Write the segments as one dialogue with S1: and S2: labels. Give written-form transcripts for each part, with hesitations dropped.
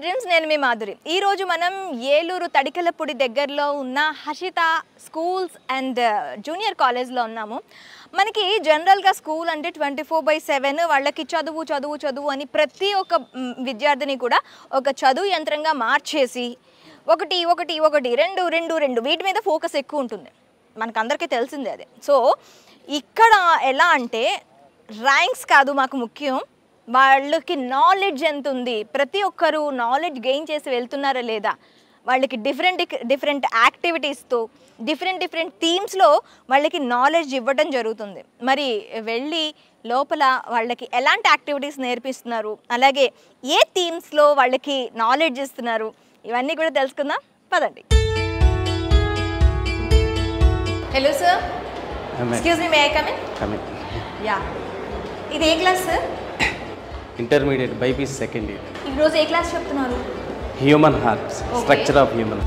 S1: Dreams నేను మీ మాధురి. ఈరోజు మనం ఏలూరు తడికలపూడి దగ్గరలో ఉన్న హర్షిత స్కూల్స్ అండ్ జూనియర్ కాలేజ్లో ఉన్నాము. మనకి జనరల్గా స్కూల్ అంటే 24/7 వాళ్ళకి చదువు చదువు చదువు అని ప్రతి ఒక్క విద్యార్థిని కూడా ఒక చదువు యంత్రంగా మార్చేసి ఒకటి ఒకటి ఒకటి రెండు రెండు రెండు వీటి మీద ఫోకస్ ఎక్కువ ఉంటుంది. మనకందరికీ తెలిసిందే అదే. సో ఇక్కడ ఎలా అంటే ర్యాంక్స్ కాదు మాకు ముఖ్యం, వాళ్ళకి నాలెడ్జ్ ఎంత ఉంది, ప్రతి ఒక్కరు నాలెడ్జ్ గెయిన్ చేసి వెళ్తున్నారా లేదా, వాళ్ళకి డిఫరెంట్ యాక్టివిటీస్తో డిఫరెంట్ థీమ్స్లో వాళ్ళకి నాలెడ్జ్ ఇవ్వడం జరుగుతుంది. మరి వెళ్ళి లోపల వాళ్ళకి ఎలాంటి యాక్టివిటీస్ నేర్పిస్తున్నారు, అలాగే ఏ థీమ్స్లో వాళ్ళకి నాలెడ్జ్ ఇస్తున్నారు, ఇవన్నీ కూడా తెలుసుకుందాం. పదండి. Hello sir, excuse me, may I come in? Yeah. ఇది ఏ class sir?
S2: Intermediate BiPC second year.
S1: ఈరోజు ఏ క్లాస్ చెప్తున్నారు?
S2: Human hearts, structure of human.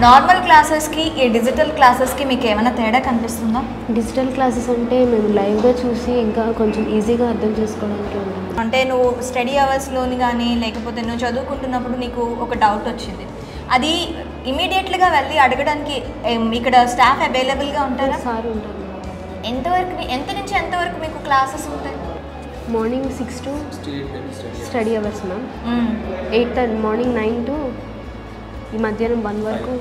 S1: Normal క్లాసెస్కి ఈ డిజిటల్ క్లాసెస్కి మీకు ఏమైనా తేడా కనిపిస్తుందా?
S3: డిజిటల్ క్లాసెస్ అంటే మేము లైవ్గా చూసి ఇంకా కొంచెం ఈజీగా అర్థం చేసుకోవడానికి ఉంటుంది.
S1: అంటే నువ్వు స్టడీ అవర్స్లోని కానీ లేకపోతే నువ్వు చదువుకుంటున్నప్పుడు నీకు ఒక డౌట్ వచ్చింది, అది ఇమీడియట్గా వెళ్ళి అడగడానికి ఇక్కడ స్టాఫ్ అవైలబుల్గా ఉంటారా?
S3: సార్ ఉంటారు.
S1: ఎంత నుంచి ఎంతవరకు మీకు క్లాసెస్ ఉంటాయి?
S3: Morning 6 to study hours ma'am. 8 morning 9 to ఈ మధ్యాహ్నం 1 వరకు,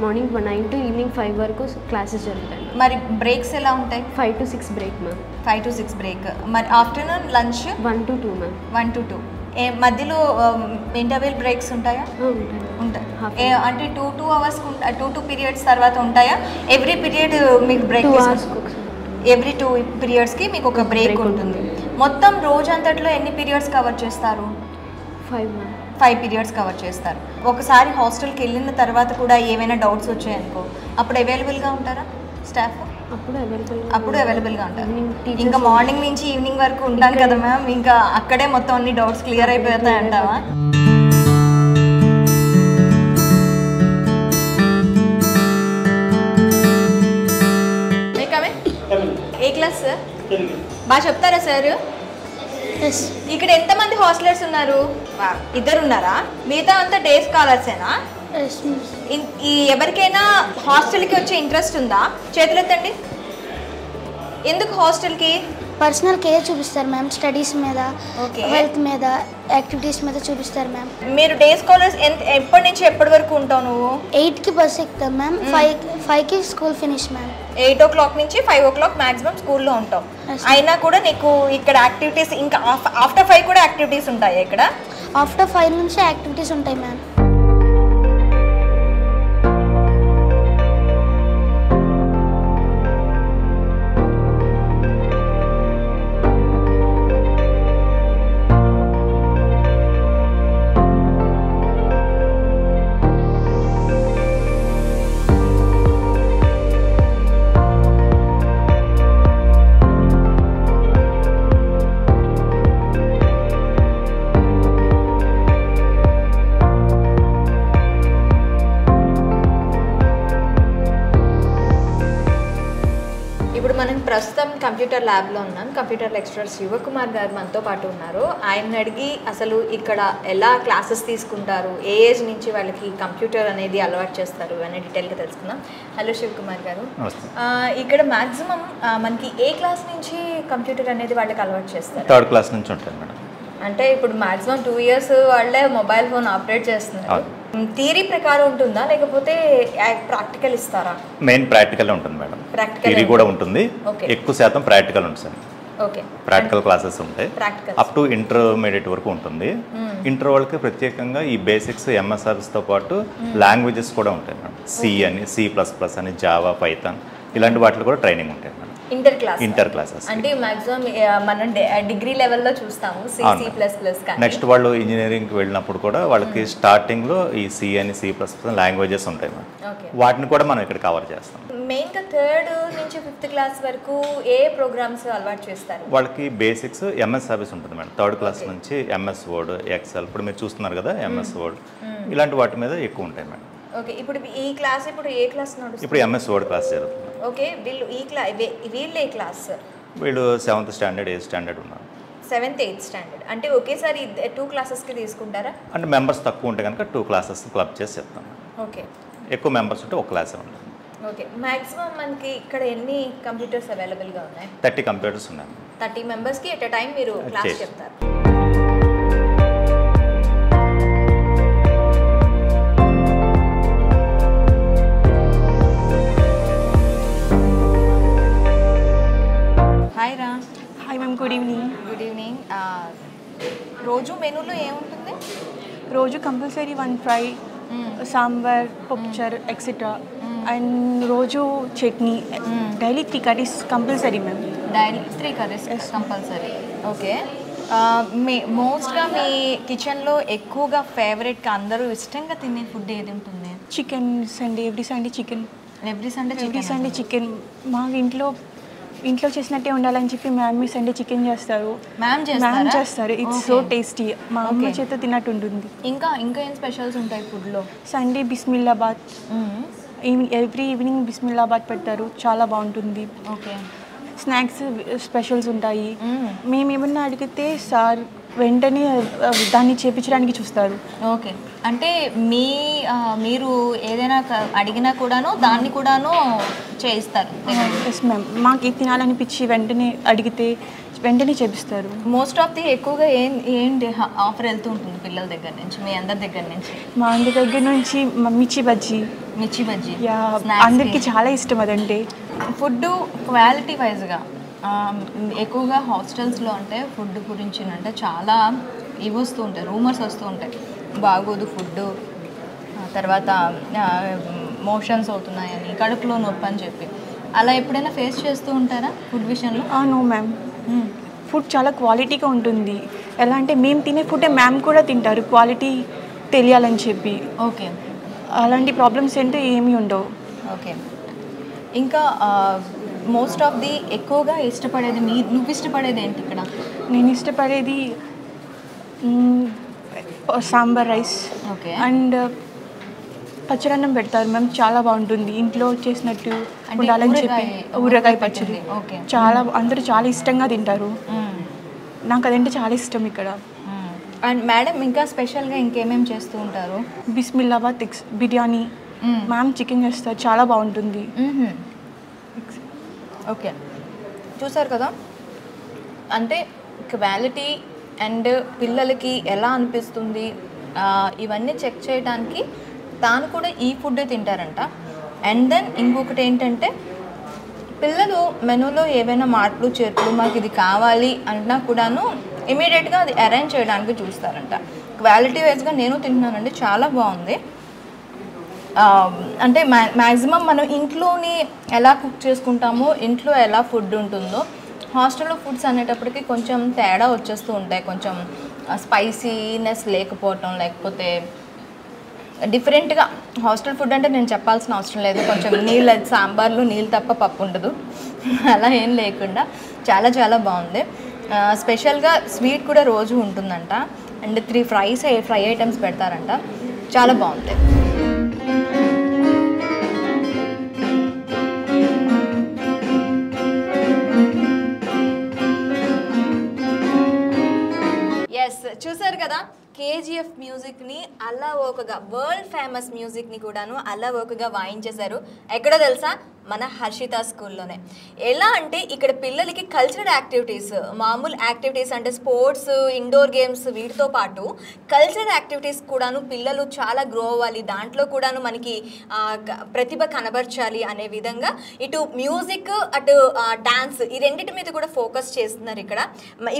S3: మార్నింగ్ 9 to ఈవినింగ్ 5 వరకు క్లాసెస్ జరుగుతాయి.
S1: మరి బ్రేక్స్ ఎలా ఉంటాయి?
S3: 5 to 6 break ma'am.
S1: 5 to 6 break. మరి afternoon lunch
S3: 1 to 2 ma'am.
S1: 1 to 2. మధ్యలో ఇంటర్వెల్ బ్రేక్స్ ఉంటాయా? ఉంటాయి. అంటే 2 hours 2 పీరియడ్స్ తర్వాత ఉంటాయా? ఎవ్రీ పీరియడ్ మీకు బ్రేక్? ఎవ్రీ 2 పీరియడ్స్కి మీకు ఒక బ్రేక్ ఉంటుంది. మొత్తం రోజంతట్లో ఎన్ని పీరియడ్స్ కవర్ చేస్తారు? 5 పీరియడ్స్ కవర్ చేస్తారు. ఒకసారి హాస్టల్కి వెళ్ళిన తర్వాత కూడా ఏమైనా డౌట్స్ వచ్చాయనుకో అప్పుడు అవైలబుల్గా ఉంటారా స్టాఫ్? అప్పుడు అవైలబుల్గా ఉంటారు. ఇంకా మార్నింగ్ నుంచి ఈవినింగ్ వరకు ఉంటాం కదా మ్యామ్, ఇంకా అక్కడే మొత్తం అన్ని డౌట్స్ క్లియర్ అయిపోతాయి అంటావా? ఏ క్లాస్ సార్? బాగా చెప్తారా సార్? ఇక్కడ ఎంతమంది హాస్టలర్స్ ఉన్నారు? 2 ఉన్నారా? మిగతా అంతా డే స్కాలర్సేనా? ఎవరికైనా హాస్టల్కి వచ్చే ఇంట్రెస్ట్ ఉందా? చేతులెత్తండి. ఎందుకు హాస్టల్కి?
S4: పర్సనల్ కేర్ చూపిస్తారు మ్యామ్, స్టడీస్ మీద, హెల్త్ మీద, యాక్టివిటీస్ మీద చూపిస్తారు మ్యామ్.
S1: మీరు డే స్కాలర్స్ ఎప్పటి నుంచి ఎప్పటి వరకు ఉంటావు నువ్వు?
S4: 8కి బస్ ఎక్కుతాం మ్యామ్. 5కి స్కూల్ ఫినిష్ మ్యామ్.
S1: 8 o'clock నుంచి 5 o'clock మ్యాక్సిమం స్కూల్లో ఉంటావు. అయినా కూడా నీకు ఇక్కడ యాక్టివిటీస్, ఇంకా ఆఫ్టర్ 5 కూడా యాక్టివిటీస్ ఉంటాయి ఇక్కడ?
S4: ఆఫ్టర్ 5 నుంచి యాక్టివిటీస్ ఉంటాయి మ్యామ్.
S1: ప్రస్తుతం కంప్యూటర్ ల్యాబ్లో ఉన్నాం. కంప్యూటర్ లెక్చరర్ శివకుమార్ గారు మనతో పాటు ఉన్నారు. ఆయన అడిగి అసలు ఇక్కడ ఎలా క్లాసెస్ తీసుకుంటారు, ఏ ఏజ్ నుంచి వాళ్ళకి కంప్యూటర్ అనేది అలవాటు చేస్తారు అనే డీటెయిల్గా తెలుసుకుందాం. హలో శివకుమార్ గారు, ఇక్కడ మ్యాక్సిమం మనకి ఏ క్లాస్ నుంచి కంప్యూటర్ అనేది వాళ్ళకి అలవాటు చేస్తారు?
S5: 3rd క్లాస్ నుంచి ఉంటుంది మేడం.
S1: అంటే ఇప్పుడు మ్యాక్సిమం 2 years వాళ్ళే మొబైల్ ఫోన్ ఆపరేట్ చేస్తున్నారు. థియరీ ప్రకారం ఉంటుందా లేకపోతే ప్రాక్టికల్ ఇస్తారా?
S5: మెయిన్ ప్రాక్టికల్ ఉంటుంది మేడం. థియరీ కూడా ఉంటుంది, ఎక్కువ శాతం ప్రాక్టికల్ ఉంటుంది. ప్రాక్టికల్ క్లాసెస్ ఉంటాయి. అప్ టు ఇంటర్మీడియట్ వరకు ఉంటుంది. ఇంటర్ వాళ్ళకి ప్రత్యేకంగా ఈ బేసిక్స్ ఎంఎస్ ఆఫీస్తో పాటు లాంగ్వేజెస్ కూడా ఉంటాయి మేడం. C++ అని, జావా, పైథాన్ ఇలాంటి వాటిలో కూడా ట్రైనింగ్ ఉంటాయి మేడం. ఇంటర్ క్లాసెస్
S1: అంటే మాక్సిమం మనం డిగ్రీ లెవెల్లో చూస్తాము C++.
S5: నెక్స్ట్ వాళ్ళు ఇంజనీరింగ్కి వెళ్ళినప్పుడు కూడా వాళ్ళకి స్టార్టింగ్లో ఈ C++ లాంగ్వేజెస్ ఉంటాయి మేడం. వాటిని కూడా మనం ఇక్కడ కవర్ చేస్తాం.
S1: మెయిన్గా 3rd నుంచి 5th క్లాస్ వరకు ఏ ప్రోగ్రామ్స్ అలవాటు చేస్తారు?
S5: వాళ్ళకి బేసిక్స్ ఎంఎస్ ఆఫీస్ ఉంటుంది మేడం. 3rd క్లాస్ నుంచి ఎంఎస్ వర్డ్, ఎక్సెల్, ఇప్పుడు మీరు చూస్తున్నారు కదా ఎంఎస్ వర్డ్, ఇలాంటి వాటి మీద ఎక్కువ ఉంటాయి మేడం.
S1: ఓకే, ఇప్పుడు ఈ క్లాస్ ఇప్పుడు ఏ క్లాస్ నడుస్తుంది?
S5: ఇప్పుడు ఎంఎస్ వర్డ్ క్లాస్ జరుగుతుంది.
S1: ఓకే, వీళ్ళు ఏ క్లాస్?
S5: వీళ్ళు 7th స్టాండర్డ్, 8th స్టాండర్డ్ ఉన్నారు.
S1: 7th 8th స్టాండర్డ్ అంటే ఒకేసారి 2 క్లాసెస్కి తీసుకుంటారా?
S5: అంటే మెంబర్స్ తక్కువ ఉంటే కనుక 2 క్లాసెస్ క్లబ్ చేసి చెప్తాం.
S1: ఓకే.
S5: ఎక్కువ మెంబర్స్ ఉంటే ఒక క్లాసే ఉంటుంది.
S1: ఓకే. మ్యాక్సిమం మనకి ఇక్కడ ఎన్ని కంప్యూటర్స్ అవైలబుల్గా ఉన్నాయి?
S5: 30 కంప్యూటర్స్ ఉన్నాయి.
S1: 30 మెంబర్స్కి ఎట్ ఎ టైం మీరు క్లాస్ చెప్తారు. హాయ్ రా.
S6: Hi ma'am, good evening.
S1: Good evening. రోజు మెనూలో ఏముంటుంది?
S6: రోజు కంపల్సరీ 1 ఫ్రై, సాంబార్, పప్పుచారు ఎక్సెట్రా, అండ్ రోజు chutney. Daily 3 curries compulsory ma'am.
S1: Daily 3 curries compulsory. Okay. మోస్ట్గా మీ కిచెన్లో ఎక్కువగా ఫేవరెట్గా అందరూ ఇష్టంగా తినే ఫుడ్ ఏది ఉంటుంది?
S6: Chicken. Every Sunday chicken.
S1: Every Sunday
S6: chicken. మా ఇంట్లో చేసినట్టే ఉండాలని చెప్పి మ్యామ్ సండే చికెన్ చేస్తారు.
S1: మ్యామ్
S6: చేస్తారు. It's so tasty. మా అమ్మ చేత తిన్నట్టు ఉంటుంది.
S1: ఇంకా ఏం స్పెషల్స్ ఉంటాయి ఫుడ్లో?
S6: సండే బిస్మిల్లాబాద్. ఎవ్రీ ఈవినింగ్ బిస్మిల్లాబాద్ పెడతారు, చాలా బాగుంటుంది.
S1: ఓకే.
S6: స్నాక్స్ స్పెషల్స్ ఉంటాయి. మేము ఏమన్నా అడిగితే సార్ వెంటనే దాన్ని చేపించడానికి చూస్తారు.
S1: ఓకే. అంటే మీరు ఏదైనా అడిగినా కూడాను దాన్ని కూడాను చేయిస్తారు?
S6: Yes ma'am. మాకు ఇది తినాలనిపించి వెంటనే అడిగితే వెంటనే చేపిస్తారు.
S1: మోస్ట్ ఆఫ్ ది ఎక్కువగా ఏంటి ఆఫర్ వెళ్తూ ఉంటుంది పిల్లల దగ్గర నుంచి, మీ అందరి దగ్గర నుంచి?
S6: మా అందరి దగ్గర నుంచి మిర్చి బజ్జీ. యా, అందరికీ చాలా ఇష్టం అదంటే.
S1: ఫుడ్ క్వాలిటీ వైజ్గా ఎక్కువగా హాస్టల్స్లో అంటే ఫుడ్ గురించి అంటే చాలా ఇవి వస్తూ ఉంటాయి, రూమర్స్ వస్తూ ఉంటాయి. బాగోదు ఫుడ్, తర్వాత మోషన్స్ అవుతున్నాయని, కడుపులో నొప్పి అని చెప్పి. అలా ఎప్పుడైనా ఫేస్ చేస్తూ ఉంటారా ఫుడ్ విషయంలో?
S6: No ma'am. ఫుడ్ చాలా క్వాలిటీగా ఉంటుంది. ఎలా అంటే మేము తినే ఫుడ్ మ్యామ్ కూడా తింటారు, క్వాలిటీ తెలియాలని చెప్పి.
S1: ఓకే.
S6: అలాంటి ప్రాబ్లమ్స్ ఏంటో ఏమీ ఉండవు.
S1: ఓకే. ఇంకా మోస్ట్ ఆఫ్ ది ఎక్కువగా ఇష్టపడేది నువ్వు ఇష్టపడేది ఏంటి ఇక్కడ?
S6: నేను ఇష్టపడేది సాంబార్ రైస్.
S1: ఓకే.
S6: అండ్ పచ్చడన్నం పెడతారు మ్యామ్, చాలా బాగుంటుంది. ఇంట్లో చేసినట్టు ఉండాలని చెప్పి ఊరగాయ పచ్చడి.
S1: ఓకే.
S6: చాలా అందరూ చాలా ఇష్టంగా తింటారు. నాకు అదంటే చాలా ఇష్టం ఇక్కడ.
S1: అండ్ మేడం ఇంకా స్పెషల్గా ఇంకేమేమి చేస్తూ ఉంటారు?
S6: బిస్మిల్లాబాద్ బిర్యానీ మ్యామ్ చికెన్ చేస్తారు, చాలా బాగుంటుంది.
S1: ఓకే. చూసారు కదా, అంటే క్వాలిటీ అండ్ పిల్లలకి ఎలా అనిపిస్తుంది ఇవన్నీ చెక్ చేయడానికి తాను కూడా ఈ ఫుడ్డే తింటారంట. అండ్ దెన్ ఇంకొకటి ఏంటంటే పిల్లలు మెనూలో ఏవైనా మార్పులు చేర్పులు మాకు ఇది కావాలి అన్నా కూడాను ఇమీడియట్గా అది అరేంజ్ చేయడానికి చూస్తారంట. క్వాలిటీ వైజ్గా నేను తింటున్నానండి, చాలా బాగుంది. అంటే మ్యాక్సిమం మనం ఇంట్లోని ఎలా కుక్ చేసుకుంటామో, ఇంట్లో ఎలా ఫుడ్ ఉంటుందో, హాస్టల్లో ఫుడ్స్ అనేటప్పటికి కొంచెం తేడా వచ్చేస్తూ ఉంటాయి. కొంచెం స్పైసీనెస్ లేకపోవటం, లేకపోతే డిఫరెంట్గా. హాస్టల్ ఫుడ్ అంటే నేను చెప్పాల్సిన అవసరం లేదు, కొంచెం సాంబార్లో నీళ్ళు తప్ప పప్పు ఉండదు, అలా ఏం లేకుండా చాలా చాలా బాగుంది. స్పెషల్గా స్వీట్ కూడా రోజు ఉంటుందంట. అండ్ 3 ఫ్రై ఐటమ్స్ పెడతారంట, చాలా బాగుంటాయి. చూసారు కదా, KGF మ్యూజిక్ని అలవోకగా, వరల్డ్ ఫేమస్ మ్యూజిక్ని కూడాను అలవోకగా వాయించేశారు. ఎక్కడో తెలుసా? మన హర్షిత స్కూల్లోనే. ఎలా అంటే ఇక్కడ పిల్లలకి కల్చరల్ యాక్టివిటీస్, మామూలు యాక్టివిటీస్ అంటే స్పోర్ట్స్, ఇండోర్ గేమ్స్, వీటితో పాటు కల్చరల్ యాక్టివిటీస్ కూడాను పిల్లలు చాలా గ్రో అవ్వాలి, దాంట్లో కూడాను మనకి ప్రతిభ కనబర్చాలి అనే విధంగా ఇటు మ్యూజిక్ అటు డాన్స్ ఈ రెండింటి మీద కూడా ఫోకస్ చేస్తున్నారు ఇక్కడ.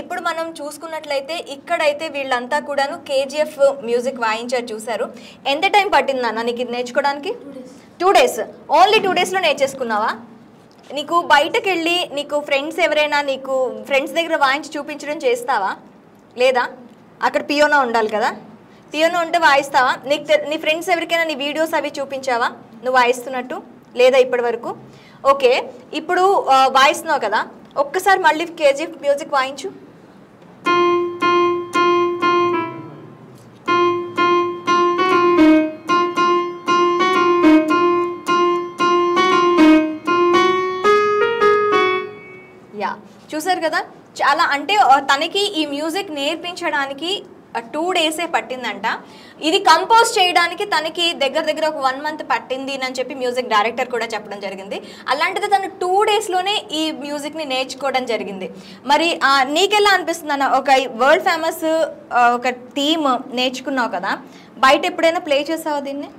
S1: ఇప్పుడు మనం చూసుకున్నట్లయితే ఇక్కడైతే వీళ్ళంతా కూడాను KGF మ్యూజిక్ వాయించారు. చూసారు. ఎంత టైం పట్టింది అన్న నీకు ఇది నేర్చుకోవడానికి? 2 days. ఓన్లీ 2 daysలో నేర్చేసుకున్నావా? నీకు బయటకు వెళ్ళి నీకు ఫ్రెండ్స్ ఎవరైనా నీకు ఫ్రెండ్స్ దగ్గర వాయించి చూపించడం చేస్తావా? లేదా? అక్కడ పియోనో ఉండాలి కదా, పియోనో ఉంటే వాయిస్తావా? నీ ఫ్రెండ్స్ ఎవరికైనా నీ వీడియోస్ అవి చూపించావా నువ్వు వాయిస్తున్నట్టు? లేదా ఇప్పటి వరకు? ఓకే, ఇప్పుడు వాయిస్తున్నావు కదా, ఒక్కసారి మళ్ళీ KGF మ్యూజిక్ వాయించు. చూసారు కదా, చాలా అంటే తనకి ఈ మ్యూజిక్ నేర్పించడానికి 2 డేసే పట్టిందంట. ఇది కంపోజ్ చేయడానికి తనకి దగ్గర ఒక 1 మంత్ పట్టింది అని చెప్పి మ్యూజిక్ డైరెక్టర్ కూడా చెప్పడం జరిగింది. అలాంటిది తను 2 డేస్లోనే ఈ మ్యూజిక్ని నేర్చుకోవడం జరిగింది. మరి నీకెలా అనిపిస్తుంది అన్న, ఒక వరల్డ్ ఫేమస్ ఒక థీమ్ నేర్చుకున్నావు కదా, బయట ఎప్పుడైనా ప్లే చేసావా దీన్ని?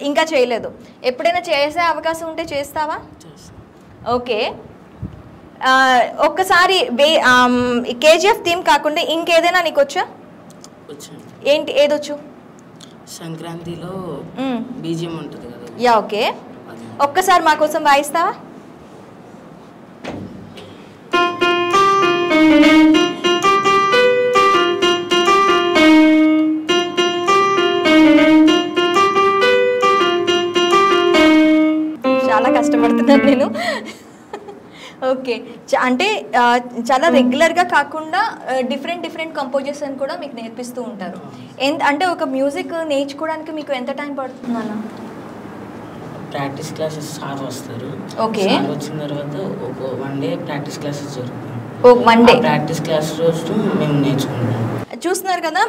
S1: ఇంకా చేయలేదు. ఎప్పుడైనా చేసే అవకాశం ఉంటే చేస్తావా? ఓకే. ఒక్కసారి కేజీఎఫ్ థీమ్ కాకుండా ఇంకేదైనా నీకు వచ్చా? ఏంటి, ఏదొచ్చు?
S7: సంక్రాంతిలో బీజియం ఉంటుంది కదా.
S1: Yeah, okay. ఒక్కసారి మా కోసం వాయిస్తావా? చాలా కష్టపడుతున్నాను నేను. ఓకే, అంటే చాలా రెగ్యులర్గా కాకుండా డిఫరెంట్ కంపోజర్స్ కూడా మీకు నేర్పిస్తూ ఉంటారు. అంటే ఒక మ్యూజిక్ నేర్చుకోవడానికి మీకు ఎంత టైం పడుతుంది అన్న?
S7: ప్రాక్టీస్ క్లాసెస్ సార్ వస్తారు.
S1: ఓకే.
S7: సార్ వచ్చిన తర్వాత ఒక 1 డే ప్రాక్టీస్ క్లాసెస్ జరుగుతాయి.
S1: 1 డే
S7: ప్రాక్టీస్ క్లాస్ రోజు మేము నేర్చుకుంటాం.
S1: చూస్తున్నారు కదా,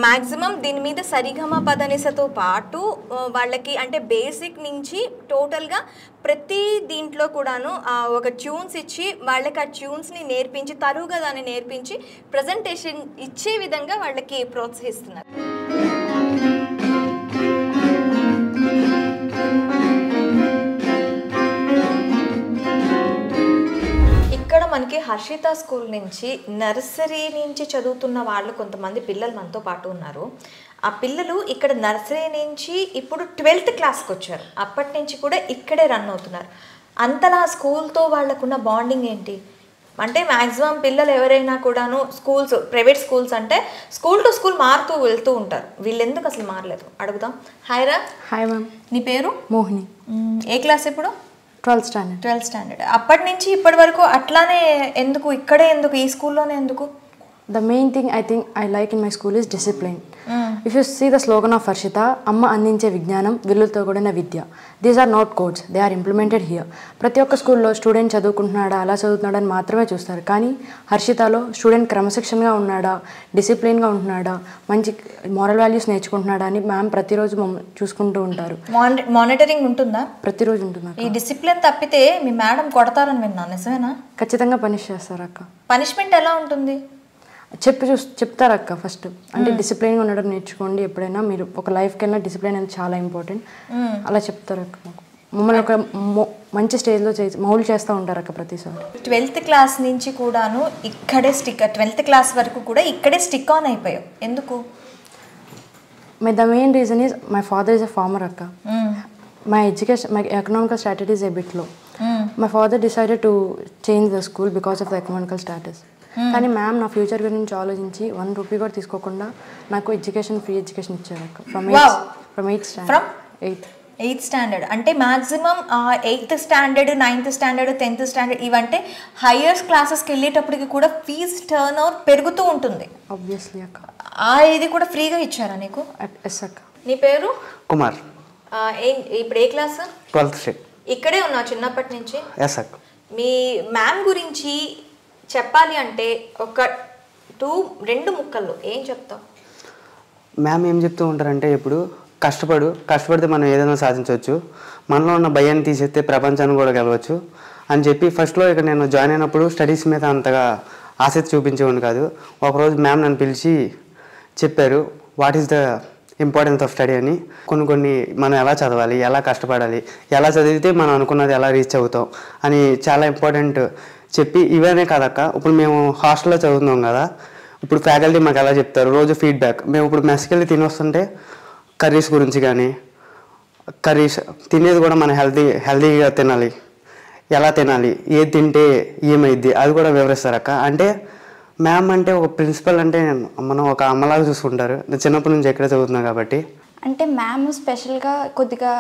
S1: మ్యాక్సిమం దీని మీద సరిగమ పదనిసతో పాటు వాళ్ళకి అంటే బేసిక్ నుంచి టోటల్గా ప్రతి దీంట్లో కూడాను ఒక ట్యూన్స్ ఇచ్చి వాళ్ళకి ఆ ట్యూన్స్ని నేర్పించి తరువుగా దాన్ని నేర్పించి ప్రజెంటేషన్ ఇచ్చే విధంగా వాళ్ళకి ప్రోత్సహిస్తున్నారు. ఇక్కడ మనకి హర్షిత స్కూల్ నుంచి నర్సరీ నుంచి చదువుతున్న వాళ్ళు కొంతమంది పిల్లలు మనతో పాటు ఉన్నారు. ఆ పిల్లలు ఇక్కడ నర్సరీ నుంచి ఇప్పుడు 12th క్లాస్కి వచ్చారు. అప్పటి నుంచి కూడా ఇక్కడే రన్ అవుతున్నారు. అంతలా స్కూల్తో వాళ్ళకున్న బాండింగ్ ఏంటి అంటే, మ్యాక్సిమం పిల్లలు ఎవరైనా కూడాను స్కూల్స్, ప్రైవేట్ స్కూల్స్ అంటే స్కూల్ టు స్కూల్ మారుతూ వెళ్తూ ఉంటారు. వీళ్ళు ఎందుకు అసలు మారలేదు అడుగుదాం. హాయ్ రా.
S8: Hi ma'am.
S1: నీ పేరు?
S8: మోహిని.
S1: ఏ క్లాస్ ఇప్పుడు?
S8: 12th standard.
S1: 12th standard. అప్పటి నుంచి ఇప్పటి వరకు అట్లానే ఎందుకు, ఇక్కడే ఎందుకు, ఈ స్కూల్లోనే ఎందుకు?
S8: The main thing I think I like in my school is discipline. If you see the slogan of Harshita, అమ్మ అందించే విజ్ఞానం విల్లులతో కూడిన విద్య. These are not codes, they are implemented here. ప్రతి ఒక్క స్కూల్లో స్టూడెంట్ చదువుకుంటున్నాడా, అలా చదువుతున్నాడా అని మాత్రమే చూస్తారు. కానీ హర్షితలో స్టూడెంట్ క్రమశిక్షణగా ఉన్నాడా, డిసిప్లిన్గా ఉంటున్నాడా, మంచి మారల్ వాల్యూస్ నేర్చుకుంటున్నాడా అని మ్యామ్ ప్రతిరోజు చూసుకుంటూ ఉంటారు.
S1: మానిటరింగ్ ఉంటుందా?
S8: ప్రతిరోజు ఉంటుంది.
S1: ఈ డిసిప్లిన్ తప్పితే మీ మేడం కొడతారని విన్నాను, నిజమేనా?
S8: ఖచ్చితంగా పనిష్ చేస్తారు అక్క.
S1: పనిష్మెంట్ ఎలా ఉంటుంది?
S8: చెప్తారు అక్క. ఫస్ట్ అంటే డిసిప్లిన్గా ఉండడం నేర్చుకోండి. ఎప్పుడైనా మీరు ఒక లైఫ్కి వెళ్ళినా డిసిప్లిన్ అనేది చాలా ఇంపార్టెంట్ అలా చెప్తారు అక్క. మమ్మల్ని ఒక మంచి స్టేజ్లో మౌల్డ్ చేస్తూ ఉంటారు అక్క ప్రతిసారి.
S1: 12th క్లాస్ నుంచి కూడాను ఇక్కడే 12th క్లాస్ వరకు కూడా ఇక్కడే స్టిక్ ఆన్ అయిపోయావు, ఎందుకు?
S8: The main reason is my father is a farmer అక్క. My economical strategy is a bit low. My father decided to change the school because of the economical status. కానీ ma'am నా future గురించి ఆలోచించి 1 rupee కూడా తీసుకోకుండా నాకు free education ఇచ్చారు అక్క. From 8th standard. అంటే maximum 8th standard, 9th standard, 10th standard ఇవంటే హయ్యర్ క్లాసెస్కి వెళ్ళేటప్పటికి కూడా ఫీజ్ టర్న్ ఓవర్ పెరుగుతూ ఉంటుంది. ఆబ్వియస్లీ అక్క.
S1: ఇది కూడా ఫ్రీగా ఇచ్చారా నీకు?
S8: ఎస్ అక్క.
S1: నీ పేరు?
S9: కుమార్.
S1: ఇప్పుడు ఏ క్లాస్?
S9: 12th.
S1: ఇక్కడే ఉన్నావు చిన్నప్పటి నుంచి?
S9: ఎస్ అక్క.
S1: మీ మ్యామ్ గురించి చెప్పాలి అంటే ఒక 2 ముక్కల్లో ఏం చెప్తావు?
S9: మ్యామ్ ఏం చెప్తూ ఉంటారంటే ఎప్పుడు కష్టపడితే మనం ఏదైనా సాధించవచ్చు, మనలో ఉన్న భయాన్ని తీసేస్తే ప్రపంచాన్ని కూడా గెలవచ్చు అని చెప్పి ఫస్ట్లో ఇక్కడ నేను జాయిన్ అయినప్పుడు స్టడీస్ మీద అంతగా ఆసక్తి చూపించేవాడిని కాదు. ఒకరోజు మ్యామ్ నన్ను పిలిచి చెప్పారు what is the importance of study అని. కొన్ని మనం ఎలా చదవాలి, ఎలా కష్టపడాలి, ఎలా చదివితే మనం అనుకున్నది ఎలా రీచ్ అవుతాం అని చాలా ఇంపార్టెంట్ చెప్పి, ఇవన్నీ కాదక్క ఇప్పుడు మేము హాస్టల్లో చదువుతున్నాం కదా, ఇప్పుడు ఫ్యాకల్టీ మాకు ఎలా చెప్తారు, రోజు ఫీడ్బ్యాక్. మేము ఇప్పుడు మెస్కి వెళ్ళి తిని వస్తుంటే కర్రీస్ గురించి కానీ, కర్రీస్ తినేది కూడా మనం హెల్తీగా తినాలి, ఎలా తినాలి, ఏది తింటే ఏమైద్ది అది కూడా వివరిస్తారు అక్క. అంటే మ్యామ్ అంటే ఒక ప్రిన్సిపల్ అంటే మనం ఒక అమ్మలాగా చూసుకుంటారు. నేను చిన్నప్పటి నుంచి ఎక్కడ చదువుతున్నాను కాబట్టి.
S10: అంటే మ్యామ్ స్పెషల్గా కొద్దిగా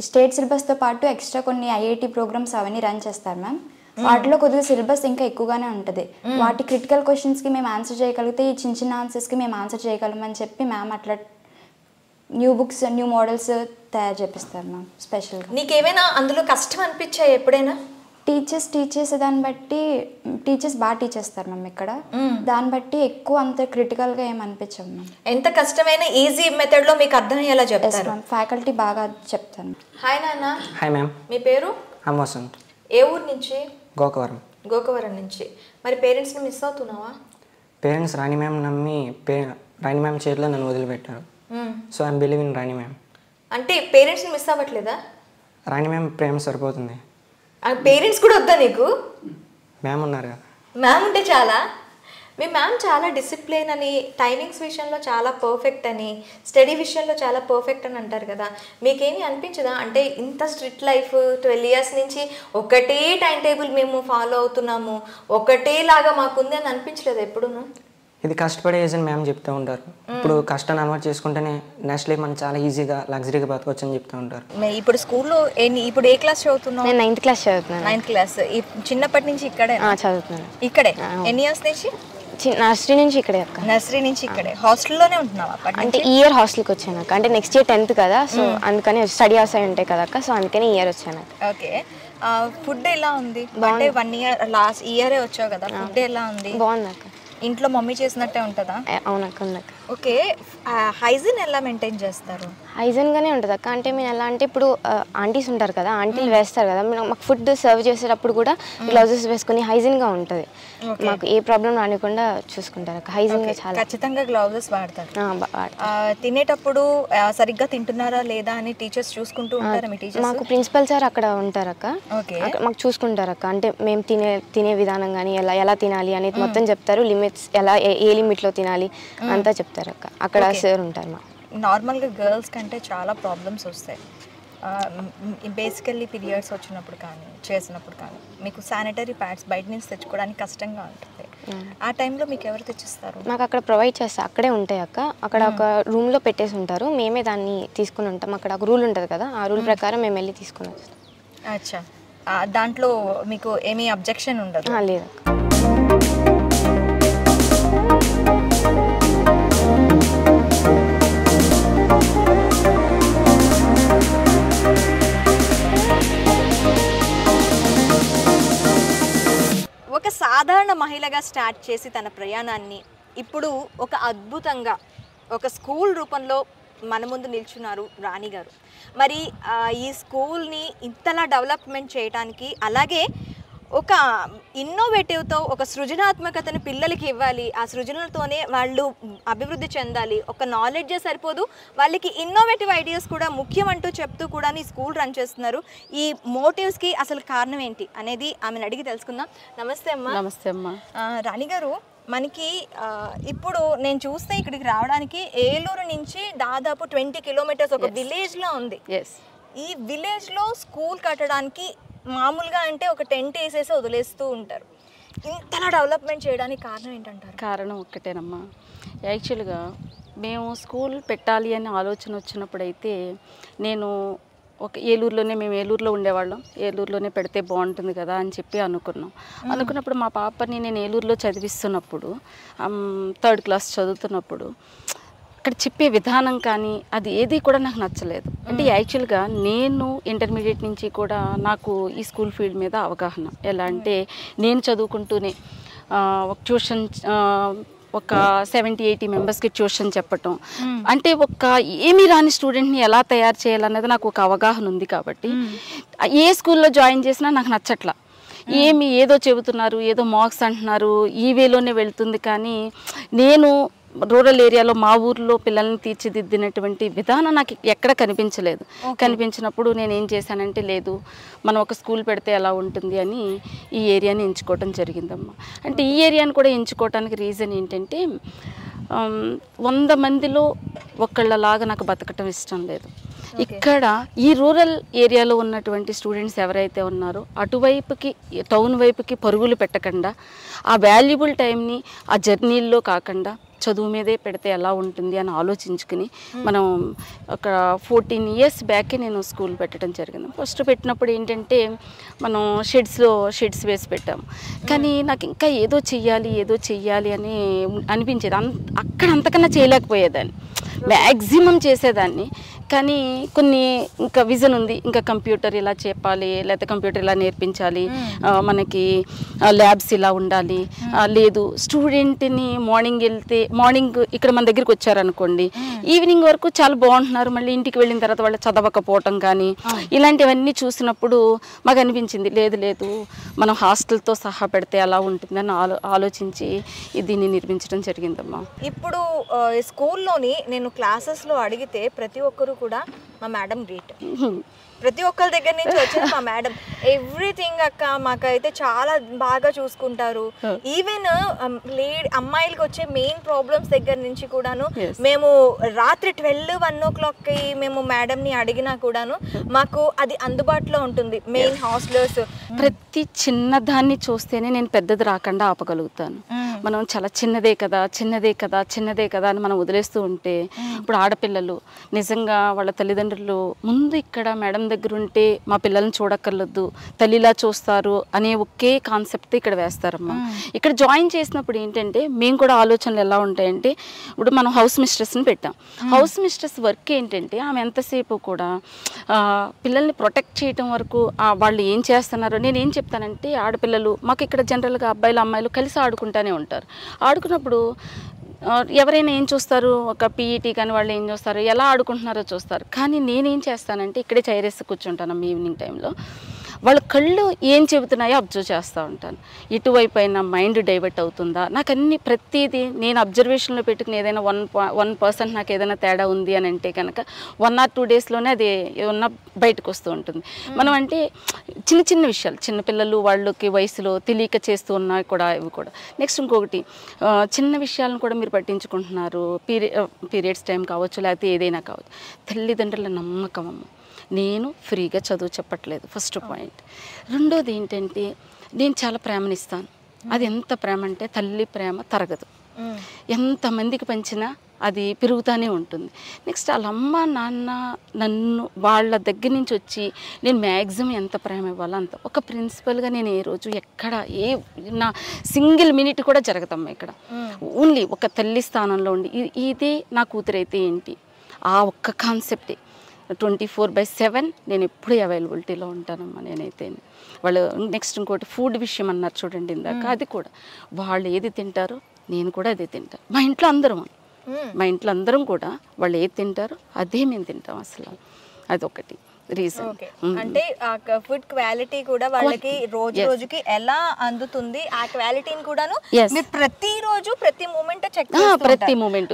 S10: స్టేట్ సిలబస్తో పాటు ఎక్స్ట్రా కొన్ని ఐఐటి ప్రోగ్రామ్స్ అవన్నీ రన్ చేస్తారు మ్యామ్. వాటిలో కొద్దిగా సిలబస్ ఇంకా ఎక్కువగానే ఉంటుంది. వాటి క్రిటికల్ క్వశ్చన్స్కి మేము ఆన్సర్ చేయగలిగితే ఈ చిన్న ఆన్సర్స్కి మేము ఆన్సర్ చేయగలమని చెప్పి మ్యామ్ అట్లా న్యూ బుక్స్, న్యూ మోడల్స్ తయారు చేపిస్తారు మ్యామ్ స్పెషల్గా.
S1: నీకేమైనా అందులో కష్టం అనిపించాయి ఎప్పుడైనా?
S10: టీచర్స్ దాన్ని బట్టి టీచర్స్ బాగా టీచ్ చేస్తారు మ్యామ్ ఇక్కడ. దాన్ని బట్టి ఎక్కువ అంత క్రిటికల్గా ఏం అనిపించవు మ్యామ్.
S1: ఎంత కష్టమైన ఈజీ మెథడ్లో మీకు అర్థమయ్యేలా చెప్తారు.
S10: ఫ్యాకల్టీ బాగా చెప్తాను.
S1: హాయ్ నాన్న.
S11: Hi ma'am.
S1: మీ పేరు?
S11: అమ్మోసంత్.
S1: ఏ ఊరు నుంచి?
S11: గోకవరం.
S1: గోకవరం నుంచి. మరి పేరెంట్స్ని మిస్ అవుతున్నావా?
S11: పేరెంట్స్ రాణి మ్యామ్ నమ్మి రాణి మ్యామ్ చేతిలో నన్ను వదిలిపెట్టారు. So I'm believe in Rani ma'am.
S1: అంటే పేరెంట్స్ని మిస్ అవ్వట్లేదా?
S11: రాణి మ్యామ్ ప్రేమ సరిపోతుంది.
S1: పేరెంట్స్ కూడా వద్దా నీకు?
S11: మ్యామ్ ఉన్నారు కదా.
S1: మ్యామ్ ఉంటే చాలా. మీ మ్యామ్ చాలా డిసిప్లిన్ అని, టైమింగ్స్ విషయంలో చాలా పర్ఫెక్ట్ అని, స్టడీ విషయంలో చాలా పర్ఫెక్ట్ అని అంటారు కదా. మీకేమీ అనిపించదా అంటే ఇంత స్ట్రిక్ట్ లైఫ్ 12 years నుంచి ఒకటే టైం టేబుల్ మేము ఫాలో అవుతున్నాము, ఒకటేలాగా మాకుంది అని అనిపించలేదు ఎప్పుడూను?
S11: ఇది కష్టపడే ఏజ్ అని మ్యామ్ చెప్తూ ఉంటారు. ఇప్పుడు కష్టాన్ని అలవాటు చేసుకుంటేనే నెక్స్ట్ లైఫ్ మనం చాలా ఈజీగా లగ్జరీగా బతకొచ్చు అని చెప్తూ ఉంటారు.
S1: ఇప్పుడు స్కూల్లో ఇప్పుడు ఏ క్లాస్ చదువుతున్నావు?
S3: నేను 9th క్లాస్ చదువుతున్నాను.
S1: 9th class. చిన్నప్పటి నుంచి ఇక్కడే
S3: చదువుతున్నాను.
S1: ఇక్కడే ఎన్ని ఇయర్స్ నుంచి?
S3: నర్సరీ నుంచి ఇక్కడే అక్క.
S1: నర్సరీ నుంచి ఇక్కడే. హాస్టల్లోనే ఉంటున్నావా?
S3: అంటే ఈ ఇయర్ హాస్టల్కి వచ్చాను అక్క. అంటే నెక్స్ట్ ఇయర్ 10th కదా, సో అందుకని స్టడీ అవర్స్ అయి ఉంటాయి కదా అక్క, సో అందుకని ఇయర్ వచ్చాను.
S1: ఓకే. ఫుడ్ ఎలా ఉంది? అంటే 1 year లాస్ట్ ఇయరే వచ్చావు కదా, ఫుడ్ ఎలా ఉంది?
S3: బాగుంది అక్క.
S1: ఇంట్లో మమ్మీ చేసినట్టే ఉంటుందా?
S3: అవునక్క, ఉందక్క.
S1: ఓకే. హైజీన్ ఎలా మెయింటైన్ చేస్తారు?
S3: హైజీన్గానే ఉంటుంది అక్క. అంటే మేము ఎలా అంటే ఇప్పుడు ఆంటీస్ ఉంటారు కదా, ఆంటీలు వేస్తారు కదా, మాకు ఫుడ్ సర్వ్ చేసేటప్పుడు కూడా గ్లౌజెస్ వేసుకుని హైజీన్గా ఉంటుంది. మాకు ఏ ప్రాబ్లం రానికుండా చూసుకుంటారు అక్క. హైజీన్గా చాలా
S1: ఖచ్చితంగా గ్లౌజెస్ వాడతారు. తినేటప్పుడు సరిగ్గా తింటున్నారా లేదా అని టీచర్స్ చూసుకుంటూ ఉంటారా? మీ టీచర్స్?
S3: మాకు ప్రిన్సిపల్ సార్ అక్కడ ఉంటారు అక్క. మాకు చూసుకుంటారు అక్క. అంటే మేము తినే విధానం కానీ ఎలా తినాలి అనేది మొత్తం చెప్తారు. లిమిట్స్ ఎలా ఏ లిమిట్లో తినాలి అంతా చెప్తారు అక్క. అక్కడ సార్ ఉంటారు. మా
S1: నార్మల్గా గర్ల్స్ కంటే చాలా ప్రాబ్లమ్స్ వస్తాయి బేసికల్లీ పీరియడ్స్ వచ్చినప్పుడు కానీ చేసినప్పుడు కానీ. మీకు శానిటరీ ప్యాడ్స్ బయట నుంచి తెచ్చుకోవడానికి కష్టంగా ఉంటుంది. ఆ టైంలో మీకు ఎవరు తెచ్చిస్తారు?
S3: మాకు అక్కడ ప్రొవైడ్ చేస్తారు. అక్కడే ఉంటాయి అక్క. అక్కడ ఒక రూమ్లో పెట్టేసి ఉంటారు. మేమే దాన్ని తీసుకుని ఉంటాం. అక్కడ ఒక రూల్ ఉంటుంది కదా, ఆ రూల్ ప్రకారం మేము వెళ్ళి తీసుకుని వస్తాం.
S1: అచ్చా. దాంట్లో మీకు ఏమీ అబ్జెక్షన్ ఉండదు?
S3: లేదు.
S1: ఒక సాధారణ మహిళగా స్టార్ట్ చేసి తన ప్రయాణాన్ని ఇప్పుడు ఒక అద్భుతంగా ఒక స్కూల్ రూపంలో మన ముందు నిల్చున్నారు రాణి గారు. మరి ఈ స్కూల్ని ఇంతలా డెవలప్మెంట్ చేయడానికి, అలాగే ఒక ఇన్నోవేటివ్తో ఒక సృజనాత్మకతను పిల్లలకి ఇవ్వాలి, ఆ సృజనలతోనే వాళ్ళు అభివృద్ధి చెందాలి, ఒక నాలెడ్జే సరిపోదు వాళ్ళకి ఇన్నోవేటివ్ ఐడియాస్ కూడా ముఖ్యం అంటూ చెప్తూ కూడా ఈ స్కూల్ రన్ చేస్తున్నారు. ఈ మోటివ్స్కి అసలు కారణం ఏంటి అనేది ఆమెను అడిగి తెలుసుకుందాం. నమస్తే అమ్మా.
S12: నమస్తే అమ్మా.
S1: రాణి గారు, మనకి ఇప్పుడు నేను చూస్తే ఇక్కడికి రావడానికి ఏలూరు నుంచి దాదాపు 20 kilometers ఒక విలేజ్లో ఉంది. ఈ విలేజ్లో స్కూల్ కట్టడానికి మామూలుగా అంటే ఒక టెంట్ వేసేసి వదిలేస్తూ ఉంటారు. ఇంతలా డెవలప్మెంట్ చేయడానికి కారణం ఏంటంటారు?
S12: కారణం ఒక్కటేనమ్మా. యాక్చువల్గా మేము స్కూల్ పెట్టాలి అనే ఆలోచన వచ్చినప్పుడైతే మేము ఏలూరులో ఉండేవాళ్ళం. ఏలూరులోనే పెడితే బాగుంటుంది కదా అని చెప్పి అనుకున్నప్పుడు మా పాపని నేను ఏలూరులో చదివిస్తున్నప్పుడు 3rd class చదువుతున్నప్పుడు అక్కడ చెప్పే విధానం కానీ అది ఏది కూడా నాకు నచ్చలేదు. అంటే యాక్చువల్గా నేను ఇంటర్మీడియట్ నుంచి కూడా నాకు ఈ స్కూల్ ఫీల్డ్ మీద అవగాహన ఎలా అంటే, నేను చదువుకుంటూనే ఒక ట్యూషన్ ఒక 70-80 మెంబర్స్కి ట్యూషన్ చెప్పటం, అంటే ఏమీ రాని స్టూడెంట్ని ఎలా తయారు చేయాలన్నది నాకు ఒక అవగాహన ఉంది. కాబట్టి ఏ స్కూల్లో జాయిన్ చేసినా నాకు నచ్చట్లా. ఏదో చెబుతున్నారు, ఏదో మార్క్స్ అంటున్నారు, ఈ వేలోనే వెళ్తుంది. కానీ నేను రూరల్ ఏరియాలో మా ఊర్లో పిల్లల్ని తీర్చిదిద్దినటువంటి విధానం నాకు ఎక్కడ కనిపించలేదు. కనిపించినప్పుడు నేను ఏం చేశానంటే, లేదు మనం ఒక స్కూల్ పెడితే ఎలా ఉంటుంది అని ఈ ఏరియాని ఎంచుకోవడం జరిగిందమ్మా. అంటే ఈ ఏరియాని కూడా ఎంచుకోవడానికి రీజన్ ఏంటంటే, 100 మందిలో ఒకళ్ళలాగా నాకు బతకటం ఇష్టం లేదు. ఇక్కడ ఈ రూరల్ ఏరియాలో ఉన్నటువంటి స్టూడెంట్స్ ఎవరైతే ఉన్నారో అటువైపుకి టౌన్ వైపుకి పరుగులు పెట్టకుండా ఆ వాల్యుబుల్ టైంని ఆ జర్నీల్లో కాకుండా చదువు మీదే పెడితే ఎలా ఉంటుంది అని ఆలోచించుకుని మనం ఒక 14 years బ్యాకే నేను స్కూల్ పెట్టడం జరిగింది. ఫస్ట్ పెట్టినప్పుడు ఏంటంటే మనం షెడ్స్ వేసి పెట్టాము. కానీ నాకు ఇంకా ఏదో చెయ్యాలి అని అనిపించేది. అక్కడ అంతకన్నా చేయలేకపోయేదాన్ని, మ్యాక్సిమం చేసేదాన్ని. కానీ కొన్ని ఇంకా విజన్ ఉంది, ఇంకా కంప్యూటర్ ఇలా చెప్పాలి, లేకపోతే కంప్యూటర్ ఇలా నేర్పించాలి, మనకి ల్యాబ్స్ ఇలా ఉండాలి, లేదు స్టూడెంట్ని మార్నింగ్ ఇక్కడ మన దగ్గరికి వచ్చారనుకోండి, ఈవినింగ్ వరకు చాలా బాగుంటున్నారు, మళ్ళీ ఇంటికి వెళ్ళిన తర్వాత వాళ్ళు చదవకపోవటం కానీ ఇలాంటివన్నీ చూసినప్పుడు మాకు అనిపించింది లేదు మనం హాస్టల్తో సహా పెడితే అలా ఉంటుందని ఆలోచించి దీన్ని నిర్మించడం జరిగిందమ్మా.
S1: ఇప్పుడు స్కూల్లోని నేను క్లాసెస్లో అడిగితే ప్రతి ఒక్కరు కూడా మా మేడం గ్రేట్, ప్రతి ఒక్కరి దగ్గర నుంచి వచ్చింది మా మేడం ఎవ్రీథింగ్ అక్క, మాకైతే చాలా బాగా చూసుకుంటారు. ఈవెన్ అమ్మాయిలకి వచ్చే మెయిన్ ప్రాబ్లమ్స్ దగ్గర నుంచి కూడాను మేము రాత్రి 12-1 o'clockకి మేము మేడంని అడిగినా కూడాను మాకు అది అందుబాటులో ఉంటుంది. మెయిన్ హాస్టలర్స్
S12: ప్రతి చిన్నదాన్ని చూస్తేనే నేను పెద్దది రాకుండా ఆపగలుగుతాను. మనం చాలా చిన్నదే కదా అని మనం వదిలేస్తూ ఉంటే ఇప్పుడు ఆడపిల్లలు నిజంగా వాళ్ళ తల్లిదండ్రులు ముందు ఇక్కడ మేడం దగ్గర ఉంటే మా పిల్లల్ని చూడక్కర్లేదు, తల్లిలా చూస్తారు అనే ఒకే కాన్సెప్ట్ ఇక్కడ వేస్తారమ్మా. ఇక్కడ జాయిన్ చేసినప్పుడు ఏంటంటే మేము కూడా ఆలోచనలు ఎలా ఉంటాయంటే, ఇప్పుడు మనం హౌస్ మిస్ట్రెస్ని పెట్టాం. హౌస్ మిస్ట్రెస్ వర్క్ ఏంటంటే ఆమె ఎంతసేపు కూడా పిల్లల్ని ప్రొటెక్ట్ చేయడం వరకు వాళ్ళు ఏం చేస్తున్నారో. నేను ఏం చెప్తానంటే ఆడపిల్లలు మాకు ఇక్కడ జనరల్గా అబ్బాయిలు అమ్మాయిలు కలిసి ఆడుకుంటూనే ఉంటారు. ఆడుకున్నప్పుడు ఎవరైనా ఏం చూస్తారు, ఒక పీఈటీ కానీ వాళ్ళు ఏం చూస్తారు, ఎలా ఆడుకుంటున్నారో చూస్తారు. కానీ నేనేం చేస్తానంటే ఇక్కడే చైరేసి కూర్చుంటాను ఈవినింగ్ టైంలో, వాళ్ళ కళ్ళు ఏం చెబుతున్నాయో అబ్జర్వ్ చేస్తూ ఉంటాను. ఇటువైపు అయినా మైండ్ డైవర్ట్ అవుతుందా, నాకు అన్ని ప్రతిదీ నేను అబ్జర్వేషన్లో పెట్టుకుని ఏదైనా 1% నాకు ఏదైనా తేడా ఉంది అని అంటే కనుక 1 or 2 daysలోనే అది ఏమన్నా బయటకు వస్తూ ఉంటుంది. మనం అంటే చిన్న విషయాలు, చిన్నపిల్లలు వాళ్ళకి వయసులో తెలియక చేస్తూ ఉన్నాయి కూడా ఇవి కూడా. నెక్స్ట్ ఇంకొకటి చిన్న విషయాలను కూడా మీరు పట్టించుకుంటున్నారు, పీరియడ్స్ టైం కావచ్చు లేకపోతే ఏదైనా కావచ్చు. తల్లిదండ్రుల నమ్మకం అమ్మ, నేను ఫ్రీగా చదువు చెప్పట్లేదు ఫస్ట్ పాయింట్. రెండోది ఏంటంటే నేను చాలా ప్రేమనిస్తాను. అది ఎంత ప్రేమ అంటే తల్లి ప్రేమ తరగదు, ఎంతమందికి పంచినా అది పెరుగుతూనే ఉంటుంది. నెక్స్ట్ వాళ్ళ అమ్మ నాన్న నన్ను వాళ్ళ దగ్గర నుంచి వచ్చి నేను మ్యాక్సిమం ఎంత ప్రేమ ఇవ్వాలో అంత. ఒక ప్రిన్సిపల్గా నేను ఏ రోజు ఎక్కడ నా సింగిల్ మినిట్ కూడా జరగదమ్మా ఇక్కడ. ఓన్లీ ఒక తల్లి స్థానంలో ఉండి ఇదే నా కూతురైతే ఏంటి ఆ ఒక్క కాన్సెప్టే. 24/7 నేను ఎప్పుడు అవైలబిలిటీలో ఉంటానమ్మా నేనైతే. వాళ్ళు నెక్స్ట్ ఇంకోటి ఫుడ్ విషయం అన్నారు చూడండి ఇందాక, అది కూడా వాళ్ళు ఏది తింటారో నేను కూడా అదే తింటాను. మా ఇంట్లో అందరం కూడా వాళ్ళు ఏది తింటారో అదే మేము తింటాం. అసలు అదొకటి రీజన్.
S1: అంటే ఫుడ్ క్వాలిటీ కూడా వాళ్ళకి రోజుకి ఎలా అందుతుంది ఆ క్వాలిటీని కూడాను మీరు ప్రతిరోజు ప్రతి మూమెంట్ చెక్
S12: ప్రతి మూమెంట్.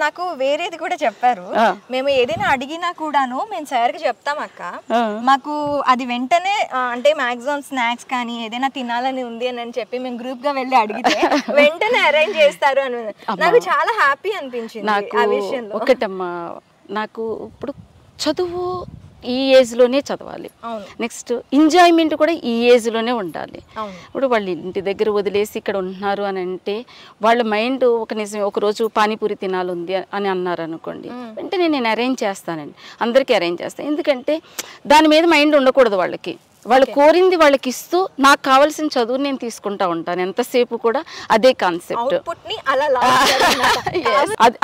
S1: నాకు వేరేది కూడా చెప్పారు, మేము ఏదైనా అడిగినా కూడాను మేము సార్కి చెప్తాం అక్క, మాకు అది వెంటనే అంటే మాక్సిమం స్నాక్స్ కానీ ఏదైనా తినాలని ఉంది అని చెప్పి మేము గ్రూప్ గా వెళ్ళి అడిగితే వెంటనే అరేంజ్ చేస్తారు అని నాకు చాలా హ్యాపీ అనిపించింది ఆ విషయంలో.
S12: ఒకటమ్మా, నాకు ఇప్పుడు చదువు ఈ ఏజ్లోనే చదవాలి, నెక్స్ట్ ఎంజాయ్మెంట్ కూడా ఈ ఏజ్లోనే ఉండాలి. ఇప్పుడు వాళ్ళు ఇంటి దగ్గర వదిలేసి ఇక్కడ ఉంటున్నారు అని అంటే వాళ్ళ మైండ్ ఒక రోజు పానీపూరి తినాలి అని అన్నారు అనుకోండి, వెంటనే నేను అరేంజ్ చేస్తానండి, అందరికీ అరేంజ్ చేస్తాను. ఎందుకంటే దాని మీద మైండ్ ఉండకూడదు వాళ్ళకి. వాళ్ళు కోరింది వాళ్ళకి ఇస్తూ నాకు కావాల్సిన చదువు నేను తీసుకుంటా ఉంటాను ఎంతసేపు కూడా. అదే కాన్సెప్ట్,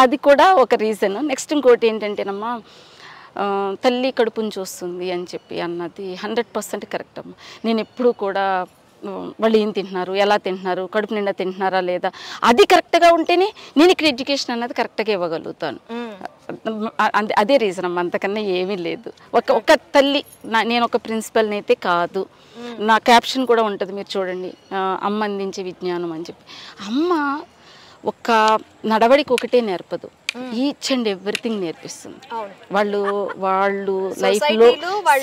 S12: అది కూడా ఒక రీజన్. నెక్స్ట్ ఇంకోటి ఏంటంటేనమ్మా, తల్లి కడుపుని చూస్తుంది అని చెప్పి అన్నది 100% కరెక్ట్ అమ్మ. నేను ఎప్పుడు కూడా వాళ్ళు ఏం తింటున్నారు, ఎలా తింటున్నారు, కడుపు నిండా తింటున్నారా లేదా, అది కరెక్ట్గా ఉంటేనే నేను ఇక్కడ ఎడ్యుకేషన్ అన్నది కరెక్ట్గా ఇవ్వగలుగుతాను. అదే రీజన్ అమ్మ, అంతకన్నా ఏమీ లేదు. ఒక తల్లి, నేను ఒక ప్రిన్సిపల్ని అయితే కాదు, నా క్యాప్షన్ కూడా ఉంటుంది మీరు చూడండి, అమ్మ అందించే విజ్ఞానం అని చెప్పి. అమ్మ ఒక నడవడికి ఒకటే నేర్పదు, ఈచ్ అండ్ ఎవ్రీథింగ్ నేర్పిస్తుంది. వాళ్ళు లైఫ్లో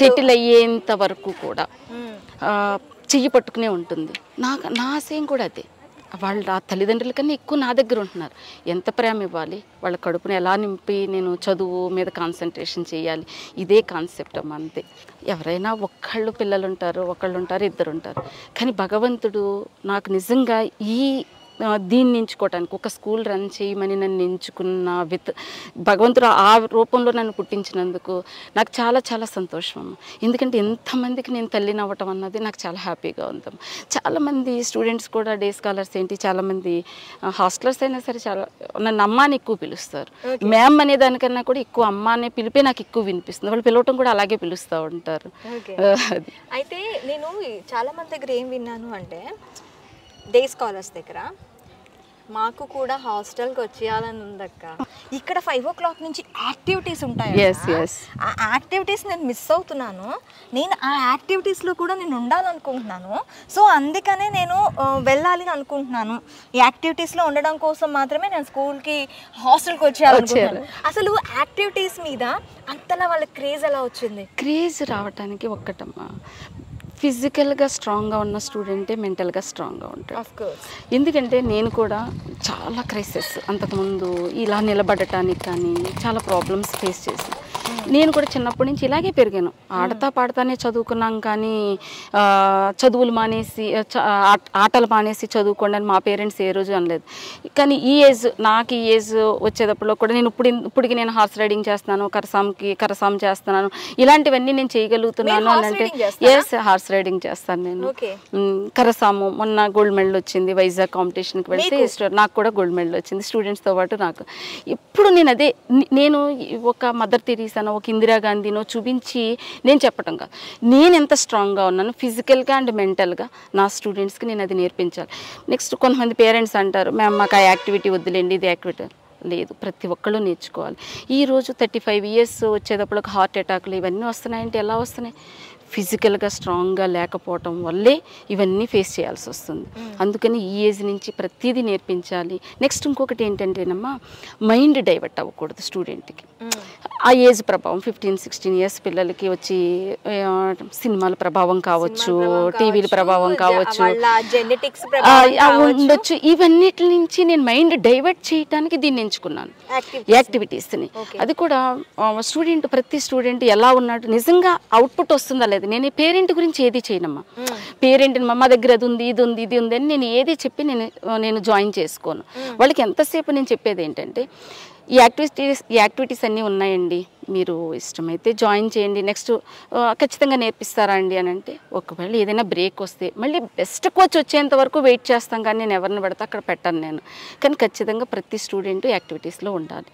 S12: సెటిల్ అయ్యేంత వరకు కూడా చెయ్యి పట్టుకునే ఉంటుంది. నా ఆశయం కూడా అదే. వాళ్ళ ఆ తల్లిదండ్రుల కన్నా ఎక్కువ నా దగ్గర ఉంటున్నారు. ఎంత ప్రేమ ఇవ్వాలి, వాళ్ళ కడుపుని ఎలా నింపి నేను చదువు మీద కాన్సన్ట్రేషన్ చేయాలి, ఇదే కాన్సెప్ట్ అమ్మ, అంతే. ఎవరైనా ఒకళ్ళు ఉంటారు, ఇద్దరు ఉంటారు. కానీ భగవంతుడు నాకు నిజంగా ఈ దీన్ని ఎంచుకోవటానికి ఒక స్కూల్ రన్ చేయమని నన్ను ఎంచుకున్న భగవంతుడు ఆ రూపంలో నన్ను పుట్టించినందుకు నాకు చాలా చాలా సంతోషం అమ్మ. ఎందుకంటే ఎంతమందికి నేను తల్లిని అవ్వటం అన్నది నాకు చాలా హ్యాపీగా ఉందమ్మ. చాలామంది స్టూడెంట్స్ కూడా డే స్కాలర్స్ ఏంటి, చాలామంది హాస్టలర్స్ అయినా సరే చాలా నన్ను అమ్మ అని ఎక్కువ పిలుస్తారు. మ్యామ్ అనే దానికన్నా కూడా ఎక్కువ అమ్మ అనే పిలిపే నాకు ఎక్కువ వినిపిస్తుంది. వాళ్ళు పిలవటం కూడా అలాగే పిలుస్తూ ఉంటారు.
S1: అయితే నేను చాలా మంది దగ్గర ఏం విన్నాను అంటే డే స్కాలర్స్ దగ్గర మాకు కూడా హాస్టల్కి వచ్చేయాలని ఉందక్క, ఇక్కడ 5 o'clock నుంచి యాక్టివిటీస్ ఉంటాయి. ఆ యాక్టివిటీస్ నేను మిస్ అవుతున్నాను. నేను ఆ యాక్టివిటీస్లో కూడా నేను ఉండాలనుకుంటున్నాను. సో అందుకనే నేను వెళ్ళాలి అనుకుంటున్నాను. ఈ యాక్టివిటీస్లో ఉండడం కోసం మాత్రమే నేను స్కూల్కి హాస్టల్కి వచ్చేయాలనుకుంటున్నాను. అసలు యాక్టివిటీస్ మీద అంతలా వాళ్ళ క్రేజ్ ఎలా వచ్చింది?
S12: క్రేజ్ రావడానికి ఒక్కటమ్మా, ఫిజికల్గా స్ట్రాంగ్గా ఉన్న స్టూడెంటే మెంటల్గా స్ట్రాంగ్గా ఉంటాడు. ఎందుకంటే నేను కూడా చాలా క్రైసిస్ అంతకుముందు ఇలా నిలబడటానికి కానీ చాలా ప్రాబ్లమ్స్ ఫేస్ చేసి నేను కూడా చిన్నప్పటి నుంచి ఇలాగే పెరిగాను. ఆడతా పాడతానే చదువుకున్నాం, కానీ చదువులు మానేసి ఆటలు మానేసి చదువుకోండి అని మా పేరెంట్స్ ఏ రోజు అనలేదు. కానీ ఈ ఏజ్ వచ్చేటప్పుడు కూడా నేను ఇప్పటికి నేను హార్స్ రైడింగ్ చేస్తున్నాను, కరసాం చేస్తున్నాను, ఇలాంటివన్నీ నేను చేయగలుగుతున్నాను అని అంటే హార్స్ రైడింగ్ చేస్తాను నేను. కరసాము మొన్న గోల్డ్ మెడల్ వచ్చింది, వైజాగ్ కాంపిటీషన్కి వెళ్తే నాకు కూడా గోల్డ్ మెడల్ వచ్చింది స్టూడెంట్స్తో పాటు. నాకు ఇప్పుడు నేను ఒక మదర్ తెరీసానో ఒక ఇందిరాగాంధీనో చూపించి నేను చెప్పటం కాదు, నేను ఎంత స్ట్రాంగ్గా ఉన్నాను ఫిజికల్గా అండ్ మెంటల్గా నా స్టూడెంట్స్కి నేను అది నేర్పించాలి. నెక్స్ట్ కొంతమంది పేరెంట్స్ అంటారు, మ్యామ్ మాకు ఆ యాక్టివిటీ వద్దులేండి, ఇది యాక్టివిటీ లేదు, ప్రతి ఒక్కళ్ళు నేర్చుకోవాలి. ఈరోజు 35 years వచ్చేటప్పుడు ఒక హార్ట్ అటాక్లు ఇవన్నీ వస్తున్నాయంటే ఎలా వస్తున్నాయి? ఫిజికల్గా స్ట్రాంగ్గా లేకపోవటం వల్లే ఇవన్నీ ఫేస్ చేయాల్సి వస్తుంది. అందుకని ఈ ఏజ్ నుంచి ప్రతిదీ నేర్పించాలి. నెక్స్ట్ ఇంకొకటి ఏంటంటేనమ్మా, మైండ్ డైవర్ట్ అవ్వకూడదు స్టూడెంట్కి. ఆ ఏజ్ ప్రభావం 15-16 years పిల్లలకి వచ్చి సినిమాల ప్రభావం కావచ్చు, టీవీల ప్రభావం కావచ్చు ఉండొచ్చు. ఇవన్నిటి నుంచి నేను మైండ్ డైవర్ట్ చేయడానికి దీన్ని ఎంచుకున్నాను, యాక్టివిటీస్ని. అది కూడా ప్రతి స్టూడెంట్ ఎలా ఉన్నాడు, నిజంగా అవుట్పుట్ వస్తుందా లేదు. నేను పేరెంట్ గురించి ఏది చేయనమ్మా. పేరెంట్ మా దగ్గర అది ఉంది, ఇది ఉంది, ఇది ఉంది అని నేను ఏది చెప్పి నేను జాయిన్ చేసుకోను. వాళ్ళకి ఎంతసేపు నేను చెప్పేది ఏంటంటే, ఈ యాక్టివిటీస్ అన్నీ ఉన్నాయండి, మీరు ఇష్టమైతే జాయిన్ చేయండి, నెక్స్ట్ ఖచ్చితంగా నేర్పిస్తారా అండి అని అంటే, ఒకవేళ ఏదైనా బ్రేక్ వస్తే మళ్ళీ బెస్ట్ కోచ్ వచ్చేంత వరకు వెయిట్ చేస్తాం, కానీ నేను ఎవరిని పడితే అక్కడ పెట్టాను నేను. కానీ ఖచ్చితంగా ప్రతి స్టూడెంట్ యాక్టివిటీస్లో ఉండాలి.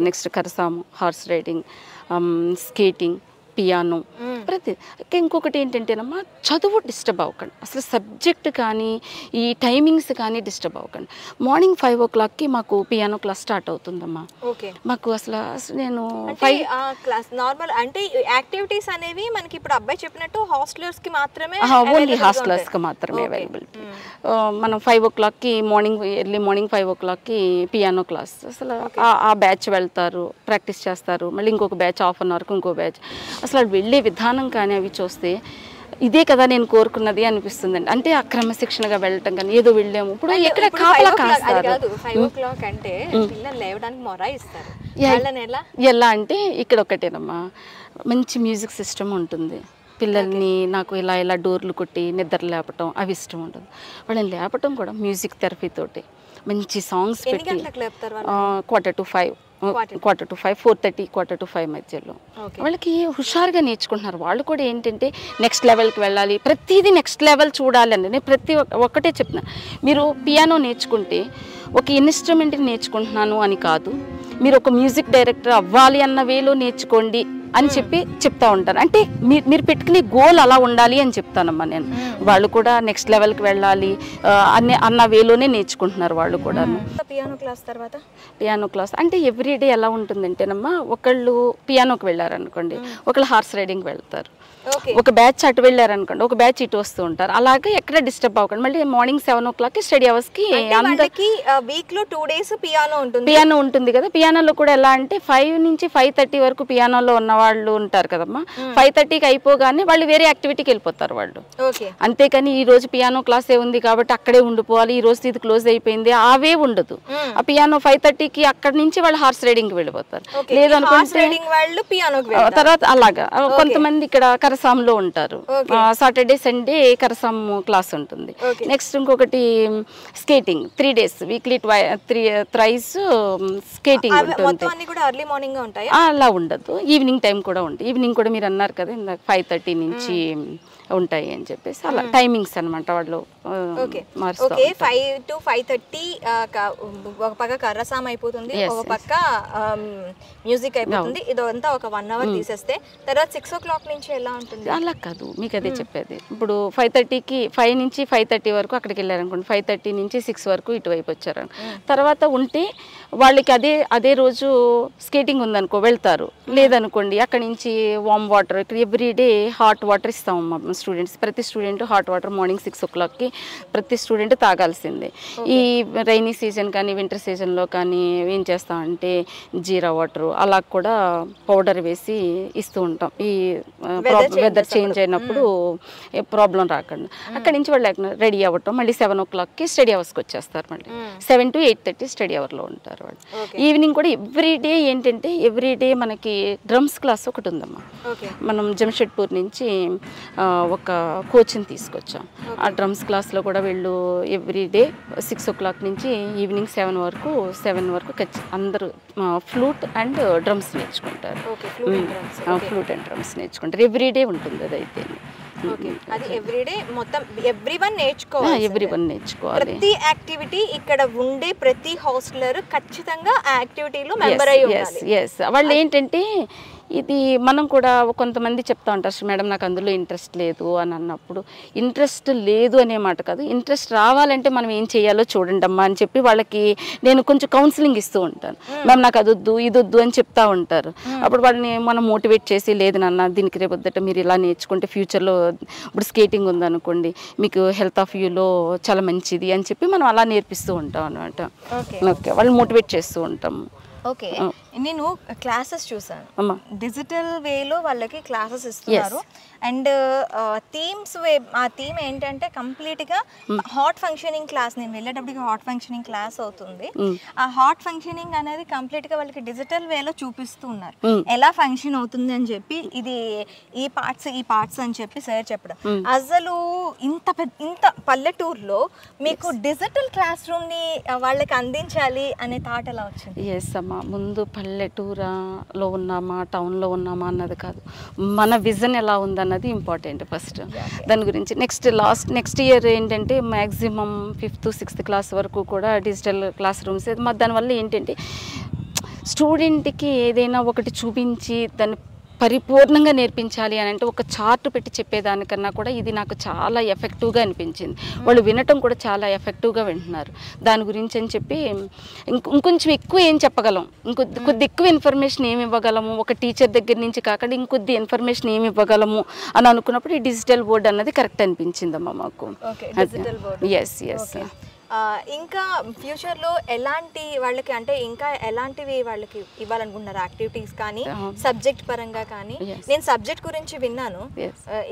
S12: నెక్స్ట్ కరసాము, హార్స్ రైడింగ్, స్కేటింగ్, పియానో, ప్రతి. ఇంకొకటి ఏంటంటేనమ్మా, చదువు డిస్టర్బ్ అవ్వకండి, అసలు సబ్జెక్ట్ కానీ ఈ టైమింగ్స్ కానీ డిస్టర్బ్ అవ్వకండి. మార్నింగ్ 5 o'clockకి మాకు పియానో క్లాస్ స్టార్ట్ అవుతుందమ్మా. మాకు అసలు నేను
S1: నార్మల్ అంటే యాక్టివిటీస్ అనేవి మనకి ఇప్పుడు అబ్బాయి చెప్పినట్టు హాస్టలర్స్కి మాత్రమే,
S12: ఓన్లీ హాస్టలర్స్కి మాత్రమే అవైలబిలిటీ. మనం 5 o'clockకి ఎర్లీ మార్నింగ్ 5 o'clockకి పియానో క్లాస్, అసలు ఆ బ్యాచ్ వెళ్తారు, ప్రాక్టీస్ చేస్తారు. మళ్ళీ ఇంకొక బ్యాచ్ 1/2 hourకి ఇంకో బ్యాచ్. అసలు వెళ్ళే విధానం కానీ అవి చూస్తే ఇదే కదా నేను కోరుకున్నది అనిపిస్తుందండి. అంటే ఆ క్రమశిక్షణగా వెళ్ళటం కానీ ఏదో వెళ్ళాము ఇప్పుడు ఎక్కడ కాపలా కాస్తారు.
S1: 5 o'clock అంటే పిల్లలు లేవడానికి మొరాయిస్తారు.
S12: ఎలా అంటే ఇక్కడ ఒకటేనమ్మా, మంచి మ్యూజిక్ సిస్టమ్ ఉంటుంది. పిల్లల్ని నాకు ఇలా డోర్లు కొట్టి నిద్ర లేపటం అవి ఇష్టం ఉంటుంది. వాళ్ళని లేపటం కూడా మ్యూజిక్ థెరపీతోటి మంచి సాంగ్స్ పెట్టి 4:45, 4:30, 4:45 మధ్యలో వాళ్ళకి హుషారుగా నేర్చుకుంటున్నారు. వాళ్ళు కూడా ఏంటంటే నెక్స్ట్ లెవెల్కి వెళ్ళాలి, ప్రతిదీ నెక్స్ట్ లెవెల్ చూడాలని నేను ప్రతి ఒక్కటే చెప్తున్నా. మీరు పియానో నేర్చుకుంటే ఒక ఇన్స్ట్రుమెంట్ని నేర్చుకుంటున్నాను అని కాదు, మీరు ఒక మ్యూజిక్ డైరెక్టర్ అవ్వాలి అన్న వేలో నేర్చుకోండి అని చెప్తా ఉంటాను. అంటే మీరు పెట్టుకునే గోల్ అలా ఉండాలి అని చెప్తానమ్మా నేను. వాళ్ళు కూడా నెక్స్ట్ లెవెల్కి వెళ్ళాలి అన్న వేలోనే నేర్చుకుంటున్నారు వాళ్ళు కూడా. పియానో క్లాస్ అంటే ఎవ్రీడే ఎలా ఉంటుందంటేనమ్మా, ఒకళ్ళు పియానోకి వెళ్ళారనుకోండి, ఒకళ్ళు హార్స్ రైడింగ్ వెళ్తారు, ఒక బ్యాచ్ అటు వెళ్ళారనుకోండి, ఒక బ్యాచ్ ఇటు వస్తూ ఉంటారు. అలాగే ఎక్కడ డిస్టర్బ్ అవ్వకండి. మళ్ళీ మార్నింగ్ 7 o'clockకి స్టడీ అవర్స్కి
S1: అందరికి వీక్లో 2 days
S12: పియానో ఉంటుంది కదా. పియానోలో కూడా ఎలా అంటే 5 నుంచి 5:30 వరకు పియానోలో ఉన్న వాళ్ళు ఉంటారు కదమ్మా. 5:30కి అయిపోగానే వాళ్ళు వేరే యాక్టివిటీకి వెళ్ళిపోతారు వాళ్ళు. అంతేకాని ఈ రోజు పియానో క్లాసే ఉంది కాబట్టి అక్కడే ఉండిపోవాలి, ఈ రోజు ఇది క్లోజ్ అయిపోయింది అవే ఉండదు. ఆ పియానో 5:30కి అక్కడి నుంచి వాళ్ళు హార్స్ రైడింగ్ వెళ్ళిపోతారు. లేదనుకుంటే తర్వాత అలాగా కొంతమంది ఇక్కడ కరసాంలో ఉంటారు. సాటర్డే సండే కరసాం క్లాస్ ఉంటుంది. నెక్స్ట్ ఇంకొకటి skating 3 days weekly thrice skating ఉంటుంది. అలా ఉండదు, ఈవినింగ్ టైం కూడా ఉంటుంది. ఈవినింగ్ కూడా మీరు అన్నారు కదా 5:30 నుంచి ఉంటాయి అని చెప్పేసి అలా టైమింగ్స్ అనమాట వాళ్ళు.
S1: 5 to 5:30 ఒక పక్క కర్రసాం అయిపోతుంది, ఒక పక్క మ్యూజిక్ అయిపోతుంది. ఇదంతా ఒక 1 hour తీసేస్తే తర్వాత 6 o'clock నుంచి ఎలా ఉంటుంది?
S12: అలా కాదు, మీకు అదే చెప్పేది. ఇప్పుడు 5:30కి 5 నుంచి 5:30 వరకు అక్కడికి వెళ్ళారనుకోండి, 5:30 నుంచి 6 వరకు ఇటువైపు వచ్చారు. తర్వాత ఉంటే వాళ్ళకి అదే రోజు స్కేటింగ్ ఉందనుకో వెళ్తారు. లేదనుకోండి అక్కడి నుంచి వామ్ వాటర్, ఇక్కడ ఎవ్రీడే హాట్ వాటర్ ఇస్తాం స్టూడెంట్స్. ప్రతి స్టూడెంట్ హాట్ వాటర్ మార్నింగ్ 6 o'clockకి ప్రతి స్టూడెంట్ తాగాల్సిందే. ఈ రైనీ సీజన్ కానీ వింటర్ సీజన్లో కానీ ఏం చేస్తామంటే జీరా వాటర్ అలా కూడా పౌడర్ వేసి ఇస్తూ ఉంటాం. ఈ వెదర్ చేంజ్ అయినప్పుడు ప్రాబ్లం రాకుండా. అక్కడి నుంచి వాళ్ళు రెడీ అవ్వటం, మళ్ళీ 7 o'clockకి స్టడీ అవర్స్కి వచ్చేస్తారు. మళ్ళీ 7 to 8:30 స్టడీ అవర్లో ఉంటారు వాళ్ళు. ఈవినింగ్ కూడా ఎవ్రీడే ఏంటంటే ఎవ్రీడే మనకి డ్రమ్స్ క్లాస్ ఒకటి ఉందమ్మా. మనం జంషెడ్పూర్ నుంచి ఒక కోచ్ని తీసుకొచ్చాం. ఆ డ్రమ్స్ క్లాస్లో కూడా వీళ్ళు ఎవ్రీడే 6 o'clock నుంచి ఈవినింగ్ 7 వరకు అందరూ ఫ్లూట్ అండ్ డ్రమ్స్ నేర్చుకుంటారు. ఫ్లూట్ అండ్ డ్రమ్స్ నేర్చుకుంటారు. ఎవ్రీడే ఉంటుంది అదైతే.
S1: అది ఎవ్రీడే మొత్తం ఎవ్రీవన్ నేర్చుకోవాలి. ప్రతి యాక్టివిటీ ఇక్కడ ఉండే ప్రతి హాస్టలర్ ఖచ్చితంగా ఆ యాక్టివిటీలో మెంబర్ అయ్యి ఉండాలి.
S12: వాళ్ళు ఏంటంటే ఇది మనం కూడా కొంతమంది చెప్తా ఉంటారు, మేడం నాకు అందులో ఇంట్రెస్ట్ లేదు అని అన్నప్పుడు, ఇంట్రెస్ట్ లేదు అనే మాట కాదు, ఇంట్రెస్ట్ రావాలంటే మనం ఏం చేయాలో చూడండి అమ్మా అని చెప్పి వాళ్ళకి నేను కొంచెం కౌన్సిలింగ్ ఇస్తూ ఉంటాను. మ్యామ్ నాకు అదొద్దు ఇదొద్దు అని చెప్తా ఉంటారు. అప్పుడు వాళ్ళని మనం మోటివేట్ చేసి, లేదు నాన్న దీనికి రేపొద్దట మీరు ఇలా నేర్చుకుంటే ఫ్యూచర్లో ఇప్పుడు స్కేటింగ్ ఉందనుకోండి మీకు హెల్త్ ఆఫ్ వ్యూలో చాలా మంచిది అని చెప్పి మనం అలా నేర్పిస్తూ ఉంటాం అనమాట. ఓకే, వాళ్ళు మోటివేట్ చేస్తూ ఉంటాము.
S1: ఓకే, నేను క్లాసెస్ చూసాను, డిజిటల్ వేలో వాళ్ళకి క్లాసెస్ ఇస్తున్నారు. అండ్ థీమ్స్ ఆ థీమ్ ఏంటంటే కంప్లీట్గా హాట్ ఫంక్షనింగ్ క్లాస్. నేను వెళ్ళేటప్పటికి హాట్ ఫంక్షనింగ్ క్లాస్ అవుతుంది. ఆ హాట్ ఫంక్షనింగ్ అనేది కంప్లీట్గా వాళ్ళకి డిజిటల్ వేలో చూపిస్తూ ఉన్నారు, ఎలా ఫంక్షన్ అవుతుంది అని చెప్పి. ఇది ఈ పార్ట్స్ అని చెప్పి సార్ చెప్పడం. అసలు ఇంత పల్లెటూరులో మీకు డిజిటల్ క్లాస్ రూమ్ని వాళ్ళకి అందించాలి అనే థాట్ ఎలా వచ్చింది?
S12: ఎస్ అమ్మా, ముందు పల్లెటూరులో ఉన్నామా టౌన్లో ఉన్నామా అన్నది కాదు, మన విజన్ ఎలా ఉందన్నది ఇంపార్టెంట్ ఫస్ట్. దాని గురించి నెక్స్ట్ ఇయర్ ఏంటంటే మ్యాక్సిమం 5th 6th క్లాస్ వరకు కూడా డిజిటల్ క్లాస్ రూమ్స్. దానివల్ల ఏంటంటే స్టూడెంట్కి ఏదైనా ఒకటి చూపించి దాన్ని పరిపూర్ణంగా నేర్పించాలి అని అంటే ఒక చార్ట్ పెట్టి చెప్పేదానికన్నా కూడా ఇది నాకు చాలా ఎఫెక్టివ్గా అనిపించింది. వాళ్ళు వినటం కూడా చాలా ఎఫెక్టివ్గా వింటున్నారు. దాని గురించి అని చెప్పి ఇంకొంచెం ఎక్కువ ఏం చెప్పగలం, కొద్ది ఎక్కువ ఇన్ఫర్మేషన్ ఏమి ఇవ్వగలము, ఒక టీచర్ దగ్గర నుంచి కాకుండా ఇంకొద్ది ఇన్ఫర్మేషన్ ఏమి ఇవ్వగలము అని అనుకున్నప్పుడు ఈ డిజిటల్ బోర్డ్ అన్నది కరెక్ట్ అనిపించిందమ్మా మాకు. ఎస్.
S1: ఇంకా ఫ్యూచర్లో ఎలాంటి వాళ్ళకి అంటే ఇంకా ఎలాంటివి వాళ్ళకి ఇవ్వాలనుకుంటున్నారు యాక్టివిటీస్ కానీ సబ్జెక్ట్ పరంగా కానీ? నేను సబ్జెక్ట్ గురించి విన్నాను,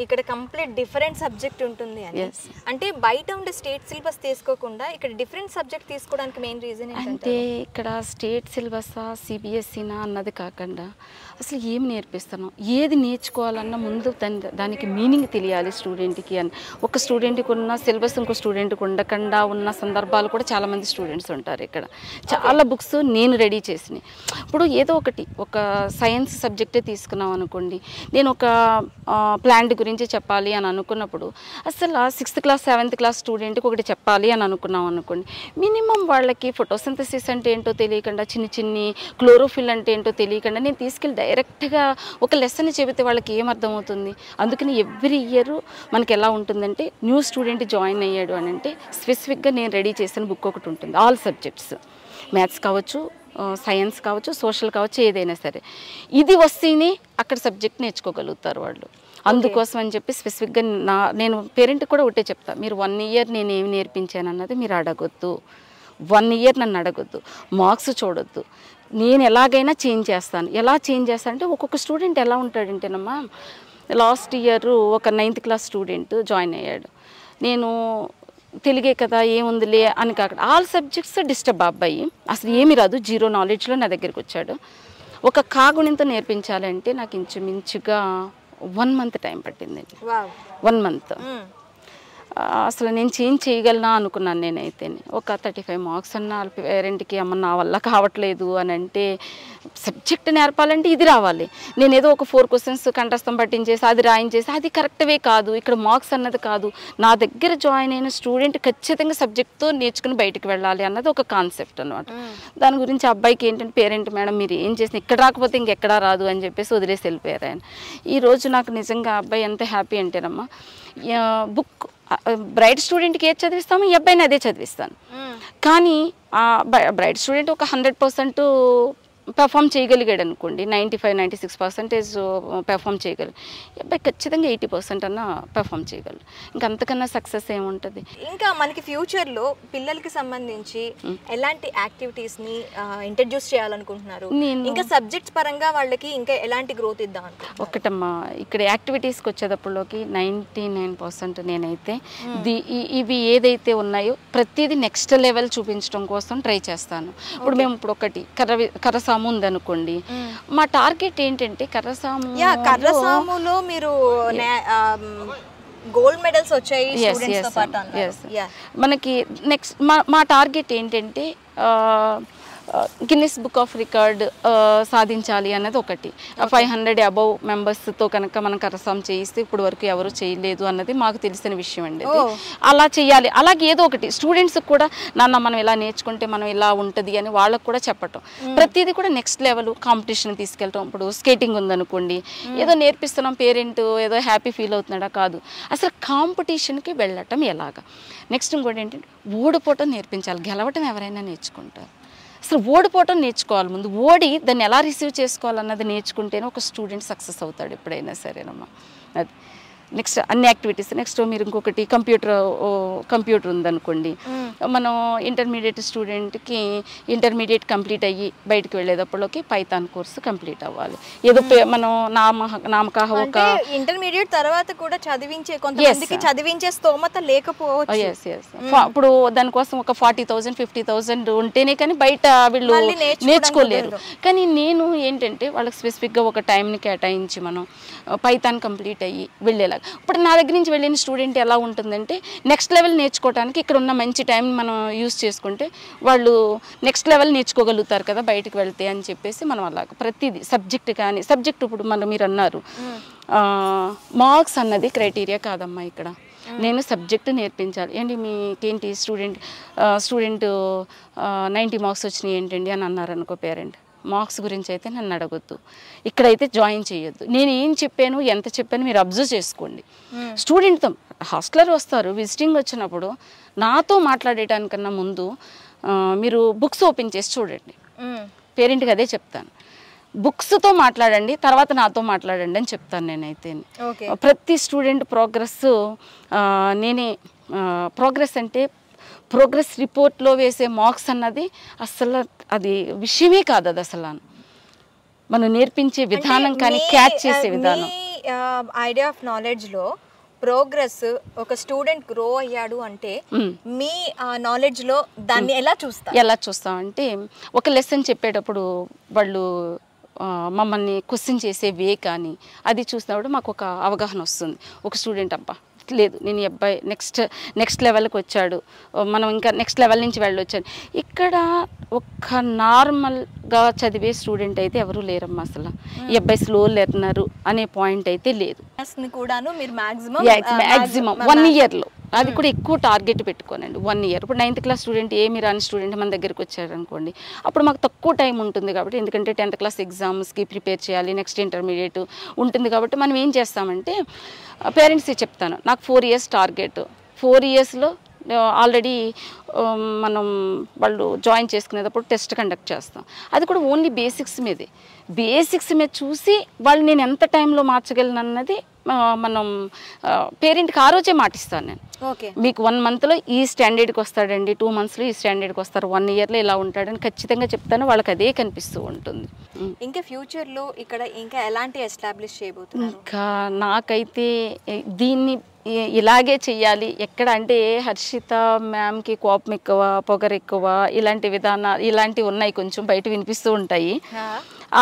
S1: ఇక్కడ కంప్లీట్ డిఫరెంట్ సబ్జెక్ట్ ఉంటుంది అని. అంటే బయట ఉండే స్టేట్ సిలబస్ తీసుకోకుండా ఇక్కడ డిఫరెంట్ సబ్జెక్ట్ తీసుకోవడానికి మెయిన్ రీజన్
S12: అంటే ఇక్కడ స్టేట్ సిలబసా సిబిఎస్ఈనా అన్నది కాకుండా అసలు ఏం నేర్పిస్తాను, ఏది నేర్చుకోవాలన్నా ముందు దానికి మీనింగ్ తెలియాలి స్టూడెంట్కి అని. ఒక స్టూడెంట్కి ఉన్న సిలబస్ ఇంకో స్టూడెంట్కి ఉండకుండా ఉన్న సందర్భాలు కూడా చాలామంది స్టూడెంట్స్ ఉంటారు ఇక్కడ. చాలా బుక్స్ నేను రెడీ చేసినాయి. ఇప్పుడు ఏదో ఒక సైన్స్ సబ్జెక్టే తీసుకున్నాం అనుకోండి, నేను ఒక ప్లాంట్ గురించి చెప్పాలి అని అనుకున్నప్పుడు అసలు 6th క్లాస్ 7th క్లాస్ స్టూడెంట్కి ఒకటి చెప్పాలి అని అనుకున్నాం అనుకోండి, మినిమం వాళ్ళకి ఫోటోసింథసిస్ అంటే ఏంటో తెలియకుండా, చిన్ని క్లోరోఫిల్ అంటే ఏంటో తెలియకుండా నేను తీసుకెళ్ళి డైరెక్ట్గా ఒక లెసన్ చెబితే వాళ్ళకి ఏమర్థమవుతుంది? అందుకని ఎవ్రీ ఇయర్ మనకి ఎలా ఉంటుందంటే న్యూ స్టూడెంట్ జాయిన్ అయ్యాడు అని అంటే స్పెసిఫిక్గా నేను రెడీ చేసిన బుక్ ఒకటి ఉంటుంది. ఆల్ సబ్జెక్ట్స్, మ్యాథ్స్ కావచ్చు, సైన్స్ కావచ్చు, సోషల్ కావచ్చు, ఏదైనా సరే ఇది వస్తేనే అక్కడ సబ్జెక్ట్ నేర్చుకోగలుగుతారు వాళ్ళు. అందుకోసం అని చెప్పి స్పెసిఫిక్గా నేను పేరెంట్కి కూడా ఒకటే చెప్తా, మీరు 1 year నేను ఏమి నేర్పించాను అన్నది మీరు అడగొద్దు. 1 year నన్ను అడగొద్దు, మార్క్స్ చూడొద్దు. నేను ఎలాగైనా చేంజ్ చేస్తాను. ఎలా చేంజ్ చేస్తాను అంటే ఒక్కొక్క స్టూడెంట్ ఎలా ఉంటాడంటేనమ్మా, లాస్ట్ ఇయర్ ఒక 9th క్లాస్ స్టూడెంట్ జాయిన్ అయ్యాడు. నేను తెలుగే కదా ఏముందిలే అని కాకుండా ఆల్ సబ్జెక్ట్స్ డిస్టర్బ్ అబ్బాయి, అసలు ఏమి రాదు, 0 knowledgeలో నా దగ్గరికి వచ్చాడు. ఒక కాగుణింతో నేర్పించాలంటే నాకు ఇంచుమించుగా 1 మంత్ టైం పట్టిందండి. 1 మంత్. అసలు నేను చేంజ్ చేయగలనా అనుకున్నాను నేనైతే. ఒక 35 మార్క్స్ అన్న వాళ్ళ పేరెంట్కి అమ్మ నా వల్ల కావట్లేదు అని అంటే, సబ్జెక్ట్ నేర్పాలంటే ఇది రావాలి. నేను ఏదో ఒక 4 క్వశ్చన్స్ కంఠస్థం పట్టించేసి అది రాయించేసి అది కరెక్ట్వే కాదు, ఇక్కడ మార్క్స్ అన్నది కాదు. నా దగ్గర జాయిన్ అయిన స్టూడెంట్ ఖచ్చితంగా సబ్జెక్ట్తో నేర్చుకుని బయటికి వెళ్ళాలి అన్నది ఒక కాన్సెప్ట్ అనమాట. దాని గురించి అబ్బాయికి ఏంటంటే పేరెంట్ మేడం మీరు ఏం చేసిన ఇక్కడ రాకపోతే ఇంకెక్కడా రాదు అని చెప్పేసి వదిలేసి వెళ్ళిపోయారు ఆయన. ఈరోజు నాకు నిజంగా అబ్బాయి ఎంత హ్యాపీ అంటేనమ్మా, బుక్ బ్రైట్ స్టూడెంట్కి ఏది చదివిస్తామో ఈ అబ్బాయిని అదే చదివిస్తాను. కానీ బ్రైట్ స్టూడెంట్ ఒక 100% పెర్ఫామ్ చేయగలిగాడు అనుకోండి, 95-96% పెర్ఫామ్ చేయగలరు. ఈ అబ్బాయి ఖచ్చితంగా 80% అన్న పెర్ఫామ్ చేయగలరు. ఇంకా అంతకన్నా సక్సెస్ ఏముంటుంది.
S1: ఇంకా మనకి ఫ్యూచర్లో పిల్లలకి సంబంధించి ఎలాంటి యాక్టివిటీస్ని ఇంట్రడ్యూస్ చేయాలనుకుంటున్నారు? ఇంకా సబ్జెక్ట్స్ పరంగా వాళ్ళకి ఇంకా ఎలాంటి గ్రోత్ ఇద్దాం?
S12: ఒకటమ్మా, ఇక్కడ యాక్టివిటీస్కి వచ్చేటప్పటిలోకి 99% నేనైతే ఇవి ఏదైతే ఉన్నాయో ప్రతిదీ నెక్స్ట్ లెవెల్ చూపించడం కోసం ట్రై చేస్తాను. ఇప్పుడు మేము ఇప్పుడు ఒకటి కర్రసాము ఉందనుకోండి, మా టార్గెట్ ఏంటంటే కర్రసాములో
S1: మీరు గోల్డ్ మెడల్స్ వచ్చాయి స్టూడెంట్స్ తో పాటు అన్నారు.
S12: మనకి నెక్స్ట్ మా టార్గెట్ ఏంటంటే గిన్నిస్ బుక్ ఆఫ్ రికార్డ్ సాధించాలి అన్నది ఒకటి. 500 అబవ్ మెంబర్స్తో కనుక మనం కరసాం చేయిస్తే ఇప్పుడు వరకు ఎవరు చేయలేదు అన్నది మాకు తెలిసిన విషయం అండి. అలా చేయాలి. అలాగే ఏదో ఒకటి స్టూడెంట్స్కి కూడా నాన్న మనం ఇలా నేర్చుకుంటే మనం ఇలా ఉంటుంది అని వాళ్ళకు కూడా చెప్పటం. ప్రతిదీ కూడా నెక్స్ట్ లెవెల్ కాంపిటీషన్ తీసుకెళ్ళటం. ఇప్పుడు స్కేటింగ్ ఉందనుకోండి, ఏదో నేర్పిస్తున్నాం పేరెంట్ ఏదో హ్యాపీ ఫీల్ అవుతున్నాడా, కాదు, అసలు కాంపిటీషన్కి వెళ్ళటం ఎలాగా. నెక్స్ట్ ఇంకోటి ఏంటంటే ఓడిపోవటం నేర్పించాలి. గెలవటం ఎవరైనా నేర్చుకుంటారు, అసలు ఓడిపోవటం నేర్చుకోవాలి. ముందు ఓడి దాన్ని ఎలా రిసీవ్ చేసుకోవాలన్నది నేర్చుకుంటేనే ఒక స్టూడెంట్ సక్సెస్ అవుతాడు ఎప్పుడైనా సరేనమ్మా. అది నెక్స్ట్ అన్ని యాక్టివిటీస్. నెక్స్ట్ మీరు ఇంకొకటి కంప్యూటర్ ఉందనుకోండి, మనం ఇంటర్మీడియట్ స్టూడెంట్కి ఇంటర్మీడియట్ కంప్లీట్ అయ్యి బయటకు వెళ్ళేటప్పటిలోకి పైథాన్ కోర్సు కంప్లీట్ అవ్వాలి. ఏదో మనం నామకాహ ఒక
S1: ఇంటర్మీడియట్ తర్వాత కూడా కొంతమందికి చదివించే స్తోమత లేకపోవచ్చు.
S12: ఇప్పుడు దానికోసం ఒక 40,000 50,000 ఉంటేనే కానీ బయట వీళ్ళు నేర్చుకోలేరు. కానీ నేను ఏంటంటే వాళ్ళకి స్పెసిఫిక్గా ఒక టైంని కేటాయించి మనం పైథాన్ కంప్లీట్ అయ్యి వెళ్ళేలా. ఇప్పుడు నా దగ్గర నుంచి వెళ్ళిన స్టూడెంట్ ఎలా ఉంటుందంటే నెక్స్ట్ లెవెల్ నేర్చుకోవడానికి ఇక్కడ ఉన్న మంచి టైం మనం యూజ్ చేసుకుంటే వాళ్ళు నెక్స్ట్ లెవెల్ నేర్చుకోగలుగుతారు కదా బయటకు వెళ్తే అని చెప్పేసి మనం అలాగ ప్రతిదీ సబ్జెక్ట్ కానీ సబ్జెక్ట్ ఇప్పుడు మీరు అన్నారు మార్క్స్ అన్నది క్రైటీరియా కాదమ్మా. ఇక్కడ నేను సబ్జెక్టు నేర్పించాలి. ఏంటి మీకేంటి స్టూడెంట్ 90 మార్క్స్ వచ్చినాయి ఏంటండి అని అన్నారనుకో పేరెంట్, మార్క్స్ గురించి అయితే నన్ను అడగొద్దు, ఇక్కడైతే జాయిన్ చేయొద్దు. నేను ఏం చెప్పాను ఎంత చెప్పాను మీరు అబ్జర్వ్ చేసుకోండి. స్టూడెంట్తో హాస్టలర్ వస్తారు విజిటింగ్ వచ్చినప్పుడు నాతో మాట్లాడేటానికన్నా ముందు మీరు బుక్స్ ఓపెన్ చేసి చూడండి. పేరెంట్కి అదే చెప్తాను, బుక్స్తో మాట్లాడండి తర్వాత నాతో మాట్లాడండి అని చెప్తాను నేనైతే. ప్రతి స్టూడెంట్ ప్రోగ్రెస్ నేనే ప్రోగ్రెస్ అంటే ప్రోగ్రెస్ రిపోర్ట్లో వేసే మార్క్స్ అన్నది అసలు అది విషయమే కాదు. అది అసలు మనం నేర్పించే విధానం కానీ క్యాచ్ చేసే విధానం.
S1: ఐడియా ఆఫ్ నాలెడ్జ్లో ప్రోగ్రెస్ ఒక స్టూడెంట్ గ్రో అయ్యాడు అంటే మీ నాలెడ్జ్లో దాన్ని ఎలా
S12: చూస్తామంటే ఒక లెసన్ చెప్పేటప్పుడు వాళ్ళు మమ్మల్ని క్వశ్చన్ చేసే వే కానీ అది చూసినప్పుడు మాకు ఒక అవగాహన వస్తుంది. ఒక స్టూడెంట్ అబ్బా లేదు నేను ఈ అబ్బాయి నెక్స్ట్ లెవెల్కి వచ్చాడు, మనం ఇంకా నెక్స్ట్ లెవెల్ నుంచి వెళ్ళొచ్చాను. ఇక్కడ ఒక నార్మల్గా చదివే స్టూడెంట్ అయితే ఎవరు లేరమ్మా. అసలు ఈ అబ్బాయి స్లో లెర్నరు అనే పాయింట్ అయితే లేదు. మ్యాక్సిమం 1 ఇయర్లో అది కూడా ఎక్కువ టార్గెట్ పెట్టుకోనండి. 1 ఇయర్. ఇప్పుడు 9th క్లాస్ స్టూడెంట్ ఏమి రాని స్టూడెంట్ మన దగ్గరికి వచ్చారనుకోండి, అప్పుడు మాకు తక్కువ టైం ఉంటుంది కాబట్టి, ఎందుకంటే 10th క్లాస్ ఎగ్జామ్స్కి ప్రిపేర్ చేయాలి, నెక్స్ట్ ఇంటర్మీడియట్ ఉంటుంది కాబట్టి మనం ఏం చేస్తామంటే పేరెంట్స్కి చెప్తాను నాకు 4 ఇయర్స్ టార్గెట్. 4 ఇయర్స్లో ఆల్రెడీ మనం వాళ్ళు జాయిన్ చేసుకునేటప్పుడు టెస్ట్ కండక్ట్ చేస్తాం. అది కూడా ఓన్లీ బేసిక్స్ మీద చూసి వాళ్ళు నేను ఎంత టైంలో మార్చగలను అన్నది మనం పేరెంట్కి ఆ రోజే మాటిస్తాను నేను. మీకు 1 మంత్లో ఈ స్టాండర్డ్కి వస్తాడండి, 2 మంత్స్లో ఈ స్టాండర్డ్కి వస్తారు, 1 ఇయర్లో ఇలా ఉంటాడని ఖచ్చితంగా చెప్తాను. వాళ్ళకి అదే కనిపిస్తూ ఉంటుంది.
S1: ఇంకా ఫ్యూచర్లో ఇక్కడ ఇంకా ఎలాంటి ఎస్టాబ్లిష్ చేయబోతున్నారు?
S12: ఇంకా నాకైతే దీన్ని ఇలాగే చెయ్యాలి. ఎక్కడ అంటే హర్షిత మ్యామ్కి కోపం ఎక్కువ, పొగరు ఎక్కువ, ఇలాంటి విధానాలు ఇలాంటివి ఉన్నాయి, కొంచెం బయట వినిపిస్తూ ఉంటాయి.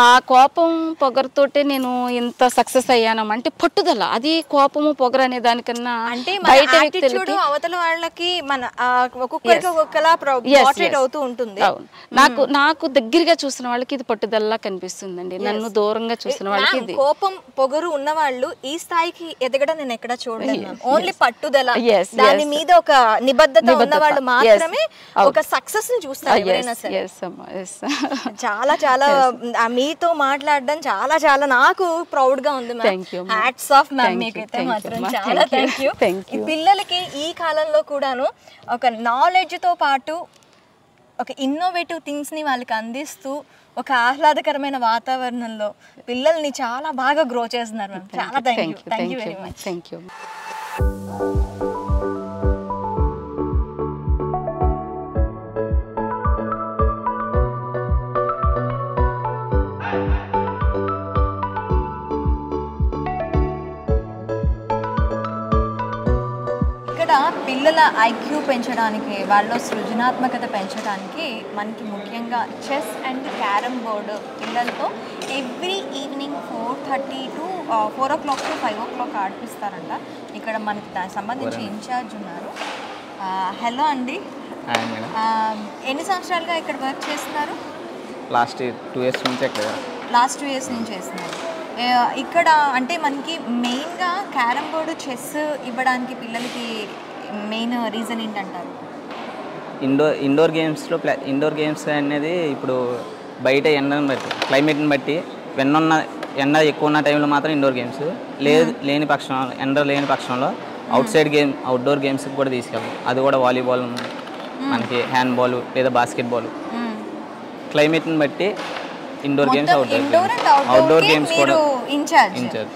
S12: ఆ కోపం పొగరుతోటే నేను ఇంత సక్సెస్ అయ్యాను అంటే పట్టుదల. అది కోపము పొగరు అనే దానికన్నా
S1: అంటే
S12: బయట
S1: వ్యక్తులకి అవతల వాళ్ళకి మన ఒక్కొక్కరికి ఒక్కొక్కలా పోర్ట్రేట్ అవుతూ ఉంటుంది.
S12: నాకు దగ్గరగా చూసిన వాళ్ళకి ఇది పట్టుదలలా కనిపిస్తుందండి, నన్ను దూరంగా చూసిన వాళ్ళకి ఇది.
S1: కోపం పొగరు ఉన్న వాళ్ళు ఈ స్థాయికి ఎదగడం నేను ఎక్కడ చూడలేదు. ఓన్లీ పట్టుదల, దాని మీద ఒక నిబద్ధత ఉన్న వాళ్ళు మాత్రమే ఒక సక్సెస్ ని చూస్తారు ఎవరైనా సరే. చాలా చాలా మీతో మాట్లాడడం చాలా చాలా నాకు ప్రౌడ్ గా ఉంది. హ్యాట్స్ ఆఫ్ మ్యామ్, మీకైతే మాత్రం చాలా థ్యాంక్ యూ. ఈ పిల్లలకి ఈ కాలంలో కూడాను ఒక నాలెడ్జ్ తో పాటు ఒక ఇన్నోవేటివ్ థింగ్స్ ని వాళ్ళకి అందిస్తూ ఒక ఆహ్లాదకరమైన వాతావరణంలో పిల్లల్ని చాలా బాగా గ్రో చేస్తున్నారు మ్యామ్. చాలా thank you very much.
S12: Thank you.
S1: పిల్లల ఐక్యూ పెంచడానికి, వాళ్ళలో సృజనాత్మకత పెంచడానికి మనకి ముఖ్యంగా చెస్ అండ్ క్యారమ్ బోర్డు పిల్లలతో every evening 4:30 to 4 o'clock to 5 o'clock ఆడిపిస్తారంట. ఇక్కడ మనకి దానికి సంబంధించి ఇన్ఛార్జ్ ఉన్నారు. హలో అండి, ఎన్ని సంవత్సరాలుగా ఇక్కడ వర్క్ చేస్తున్నారు?
S13: లాస్ట్ 2 years నుంచి
S1: లాస్ట్ 2 years నుంచి చేస్తున్నారు. ఇక్కడ అంటే మనకి మెయిన్గా క్యారమ్ బోర్డు, చెస్ ఇవ్వడానికి పిల్లలకి మెయిన్ రీజన్ ఏంటంటారు?
S13: ఇండోర్ ఇండోర్ గేమ్స్ అనేది ఇప్పుడు బయట ఎండను బట్టి, క్లైమేట్ని బట్టి ఎండ ఎక్కువ ఉన్న టైంలో మాత్రం ఇండోర్ గేమ్స్, లేని పక్షంలో, ఎండ లేని పక్షంలో అవుట్డోర్ గేమ్స్కి కూడా తీసుకెళ్తాం. అది కూడా వాలీబాల్, మనకి హ్యాండ్బాల్ లేదా బాస్కెట్బాల్. క్లైమేట్ని బట్టి ఇండోర్ గేమ్స్, అవుట్డోర్ గేమ్స్ కూడా
S1: ఇన్ఛార్జ్.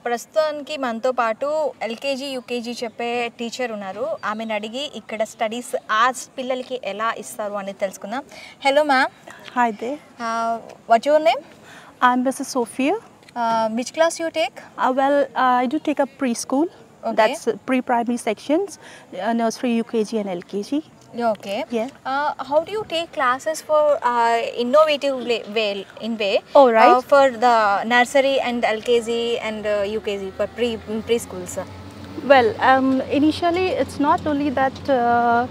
S1: ప్రస్తుతానికి మనతో పాటు ఎల్కేజీ యూకేజీ చెప్పే టీచర్ ఉన్నారు. ఆమెను అడిగి ఇక్కడ స్టడీస్ ఆర్ట్స్ పిల్లలకి ఎలా ఇస్తారు అనేది తెలుసుకుందాం. Hello ma'am.
S6: Hi there.
S1: What's your name?
S6: I'm Mrs. Sophia.
S1: Which class you take?
S6: Well, I do take a preschool. That's pre-primary sections, nursery, UKG and LKG.
S1: Okay.
S6: Yeah.
S1: How do you take classes for innovative way
S6: Oh, right.
S1: for the nursery and LKG and UKG for preschools?
S6: Well, initially it's not only that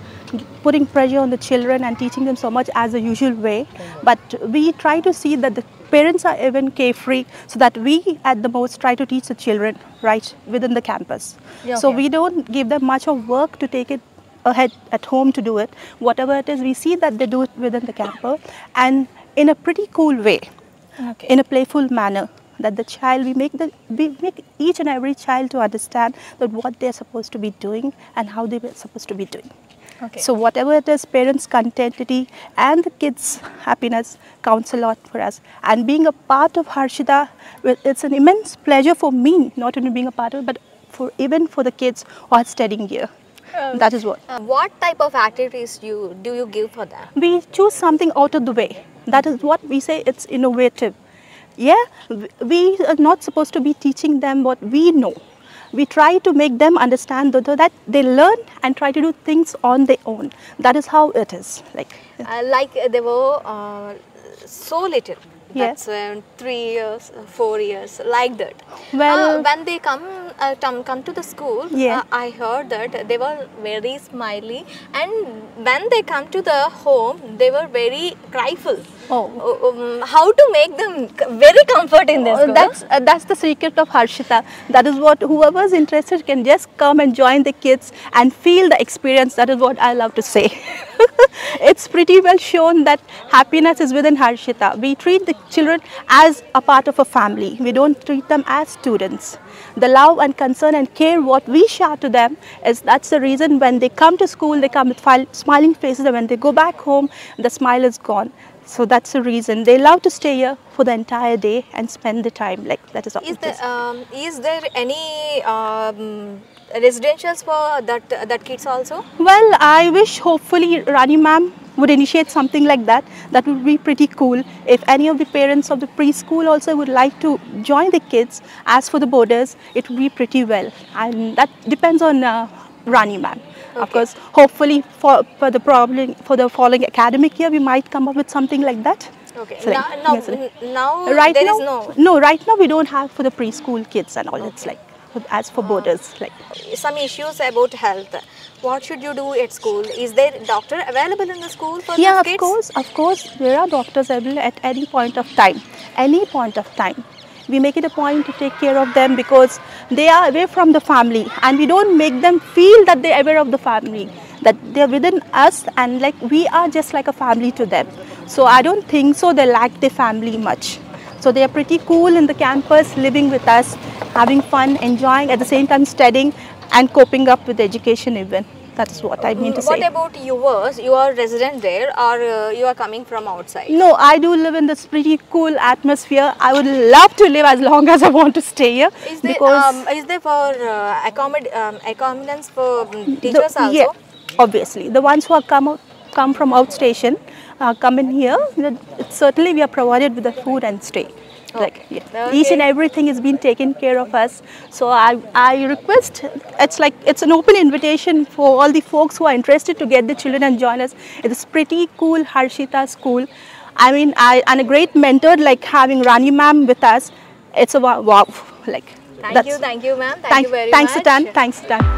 S6: putting pressure on the children and teaching them so much as the usual way, but we try to see that the parents are even carefree, so that we at the most try to teach the children right within the campus.
S1: Yeah,
S6: So
S1: okay.
S6: we don't give them much of work to take it ahead at home to do it. Whatever it is, we see that they do it within the campus and in a pretty cool way, in a playful manner. That the child, we make each and every child to understand that what they're supposed to be doing and how they're supposed to be doing.
S1: Okay.
S6: So whatever it is, parents' contentity and the kids' happiness counts a lot for us. And being a part of Harshita, well, it's an immense pleasure for me, not only being a part of it, but even for the kids who are studying here. That is what.
S1: What type of activities do you give for them?
S6: We choose something out of the way. That is what we say, it's innovative. Yeah, we are not supposed to be teaching them what we know. We try to make them understand that they learn and try to do things on their own. That is how it is. Like
S1: they were so little.
S6: Yeah.
S1: That's 3 years, 4 years, like that.
S6: Well,
S1: when they come to the school,
S6: Yeah.
S1: I heard that they were very smiley, and when they come to the home, they were very cryful. How to make them very comfort in this?
S6: That's the secret of Harshita. That is what whoever is interested can just come and join the kids and feel the experience. That is what I love to say. It's pretty well shown that happiness is within Harshita. We treat the children as a part of a family. We don't treat them as students. The love and concern and care what we shower to them that's the reason when they come to school, they come with smiling faces, and when they go back home, the smile is gone. So that's the reason they love to stay here for the entire day and spend the time. Like that is all.
S1: Is there any residentials for that kids also?
S6: Well, I wish hopefully Rani ma'am would initiate something like that. That would be pretty cool. If any of the parents of the preschool also would like to join the kids, as for the boarders, it would be pretty well. And that depends on Rani ma'am. Okay. Of course, hopefully for the following academic year, we might come up with something like that.
S1: Okay.
S6: So
S1: now
S6: right
S1: there
S6: now,
S1: is no.
S6: Right now we don't have for the preschool kids and all. Okay. It's like as for boarders, like
S1: some issues about health. What should you do at school? Is there doctor available in the school for
S6: yeah,
S1: these
S6: kids? Of course, there are doctors available at any point of time. Any point of time. We make it a point to take care of them because they are away from the family, and we don't make them feel that they're aware of the family, that they're within us, and like we are just like a family to them. So I don't think so they lack their family much. So they are pretty cool in the campus, living with us, having fun, enjoying, at the same time studying and coping up with education even. That is what I mean to say.
S1: What about yours? You are resident there, or you are coming from outside?
S6: No, I do live in this pretty cool atmosphere. I would love to live as long as I want to stay here.
S1: Is there for accommodations for teachers also?
S6: Yeah, obviously. The ones who have come from outstation come in here. Certainly, we are provided with the food and stay. Like each and everything is being taken care of us. So I request, it's an open invitation for all the folks who are interested to get the children and join us. It is pretty cool Harshita school. I mean, and a great mentor like having Rani ma'am with us. It's a wow. Like
S1: thank you ma'am. Thank you very much.
S6: Thanks Sitan.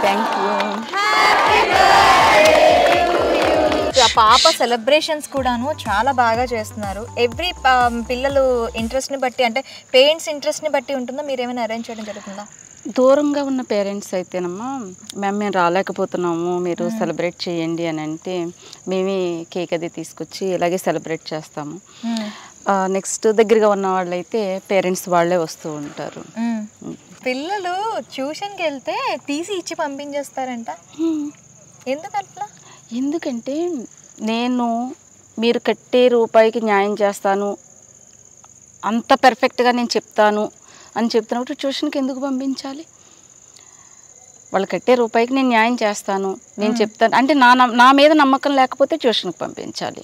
S1: Thank you. Happy birthday. పాప celebrations కూడాను చాలా బాగా చేస్తున్నారు. Every పిల్లలు ఇంట్రెస్ట్ని బట్టి అంటే parents ఇంట్రెస్ట్ని బట్టి ఉంటుందా, మీరు ఏమైనా అరేంజ్ చేయడం జరుగుతుందా?
S12: దూరంగా ఉన్న పేరెంట్స్ అయితేనమ్మా మేము రాలేకపోతున్నాము, మీరు సెలబ్రేట్ చేయండి అని అంటే మేమే కేక్ అది తీసుకొచ్చి ఇలాగే సెలబ్రేట్ చేస్తాము. నెక్స్ట్ దగ్గరగా ఉన్న వాళ్ళైతే పేరెంట్స్ వాళ్ళే వస్తూ ఉంటారు.
S1: పిల్లలు ట్యూషన్కి వెళ్తే తీసి ఇచ్చి పంపించేస్తారంట, ఎందుకట్లా?
S12: ఎందుకంటే నేను మీరు కట్టే రూపాయికి న్యాయం చేస్తాను, అంత పర్ఫెక్ట్గా నేను చెప్తాను అని చెప్తున్నప్పుడు ట్యూషన్కి ఎందుకు పంపించాలి? వాళ్ళు కట్టే రూపాయికి నేను న్యాయం చేస్తాను, నేను చెప్తాను అంటే నా మీద నమ్మకం లేకపోతే ట్యూషన్కి పంపించాలి.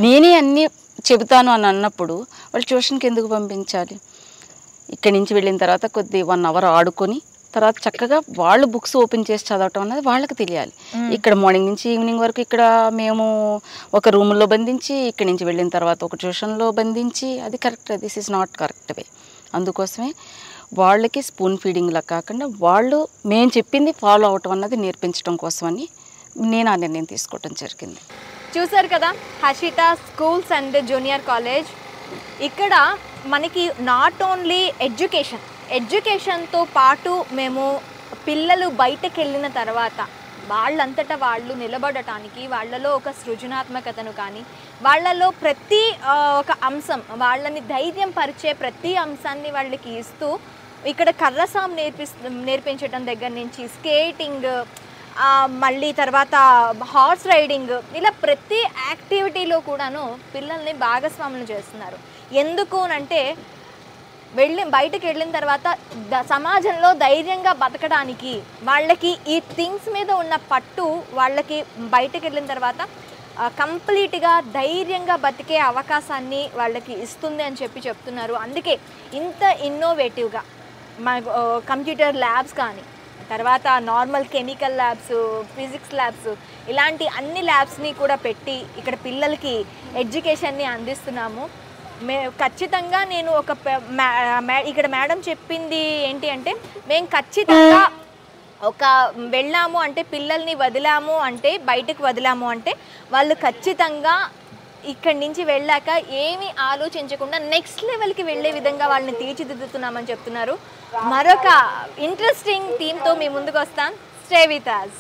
S12: నేనే అన్నీ చెబుతాను అని అన్నప్పుడు వాళ్ళు ట్యూషన్కి ఎందుకు పంపించాలి? ఇక్కడి నుంచి వెళ్ళిన తర్వాత కొద్ది 1 అవర్ ఆడుకొని తర్వాత చక్కగా వాళ్ళు బుక్స్ ఓపెన్ చేసి చదవటం అన్నది వాళ్ళకి తెలియాలి. ఇక్కడ మార్నింగ్ నుంచి ఈవినింగ్ వరకు ఇక్కడ మేము ఒక రూమ్లో బంధించి ఇక్కడి నుంచి వెళ్ళిన తర్వాత ఒక ట్యూషన్లో బంధించి అది correct, this is not correct way. అందుకోసమే వాళ్ళకి స్పూన్ ఫీడింగ్లా కాకుండా వాళ్ళు మేము చెప్పింది ఫాలో అవటం అన్నది నేర్పించడం కోసమని నేను ఆ నిర్ణయం తీసుకోవటం జరిగింది.
S1: చూసారు కదా Harshita schools and junior college. ఇక్కడ మనకి నాట్ ఓన్లీ ఎడ్యుకేషన్తో పాటు మేము పిల్లలు బయటకు వెళ్ళిన తర్వాత వాళ్ళంతటా వాళ్ళు నిలబడటానికి వాళ్ళలో ఒక సృజనాత్మకతను కానీ వాళ్ళలో ప్రతి ఒక అంశం వాళ్ళని ధైర్యం పరిచే ప్రతి అంశాన్ని వాళ్ళకి ఇస్తూ ఇక్కడ కర్రసాం నేర్పించడం దగ్గర నుంచి స్కేటింగ్, మళ్ళీ తర్వాత హార్స్ రైడింగ్, ఇలా ప్రతి యాక్టివిటీలో కూడాను పిల్లల్ని భాగస్వాములు చేస్తున్నారు. ఎందుకు అంటే బయటకు వెళ్ళిన తర్వాత సమాజంలో ధైర్యంగా బతకడానికి వాళ్ళకి ఈ థింగ్స్ మీద ఉన్న పట్టు వాళ్ళకి బయటకు వెళ్ళిన తర్వాత కంప్లీట్గా ధైర్యంగా బతికే అవకాశాన్ని వాళ్ళకి ఇస్తుంది అని చెప్తున్నారు. అందుకే ఇంత ఇన్నోవేటివ్గా కంప్యూటర్ ల్యాబ్స్ కానీ తర్వాత normal chemical labs, physics labs, ఇలాంటి అన్ని ల్యాబ్స్ని కూడా పెట్టి ఇక్కడ పిల్లలకి ఎడ్యుకేషన్ని అందిస్తున్నాము. ఖచ్చితంగా నేను ఇక్కడ మేడం చెప్పింది ఏంటి అంటే మేము ఖచ్చితంగా వెళ్ళాము అంటే పిల్లల్ని వదిలాము అంటే బయటకు వదిలాము అంటే వాళ్ళు ఖచ్చితంగా ఇక్కడి నుంచి వెళ్ళాక ఏమీ ఆలోచించకుండా నెక్స్ట్ లెవెల్కి వెళ్ళే విధంగా వాళ్ళని తీర్చిదిద్దుతున్నామని చెప్తున్నారు. మరొక ఇంట్రెస్టింగ్ థీమ్తో మీ ముందుకు వస్తాం. Stay with us.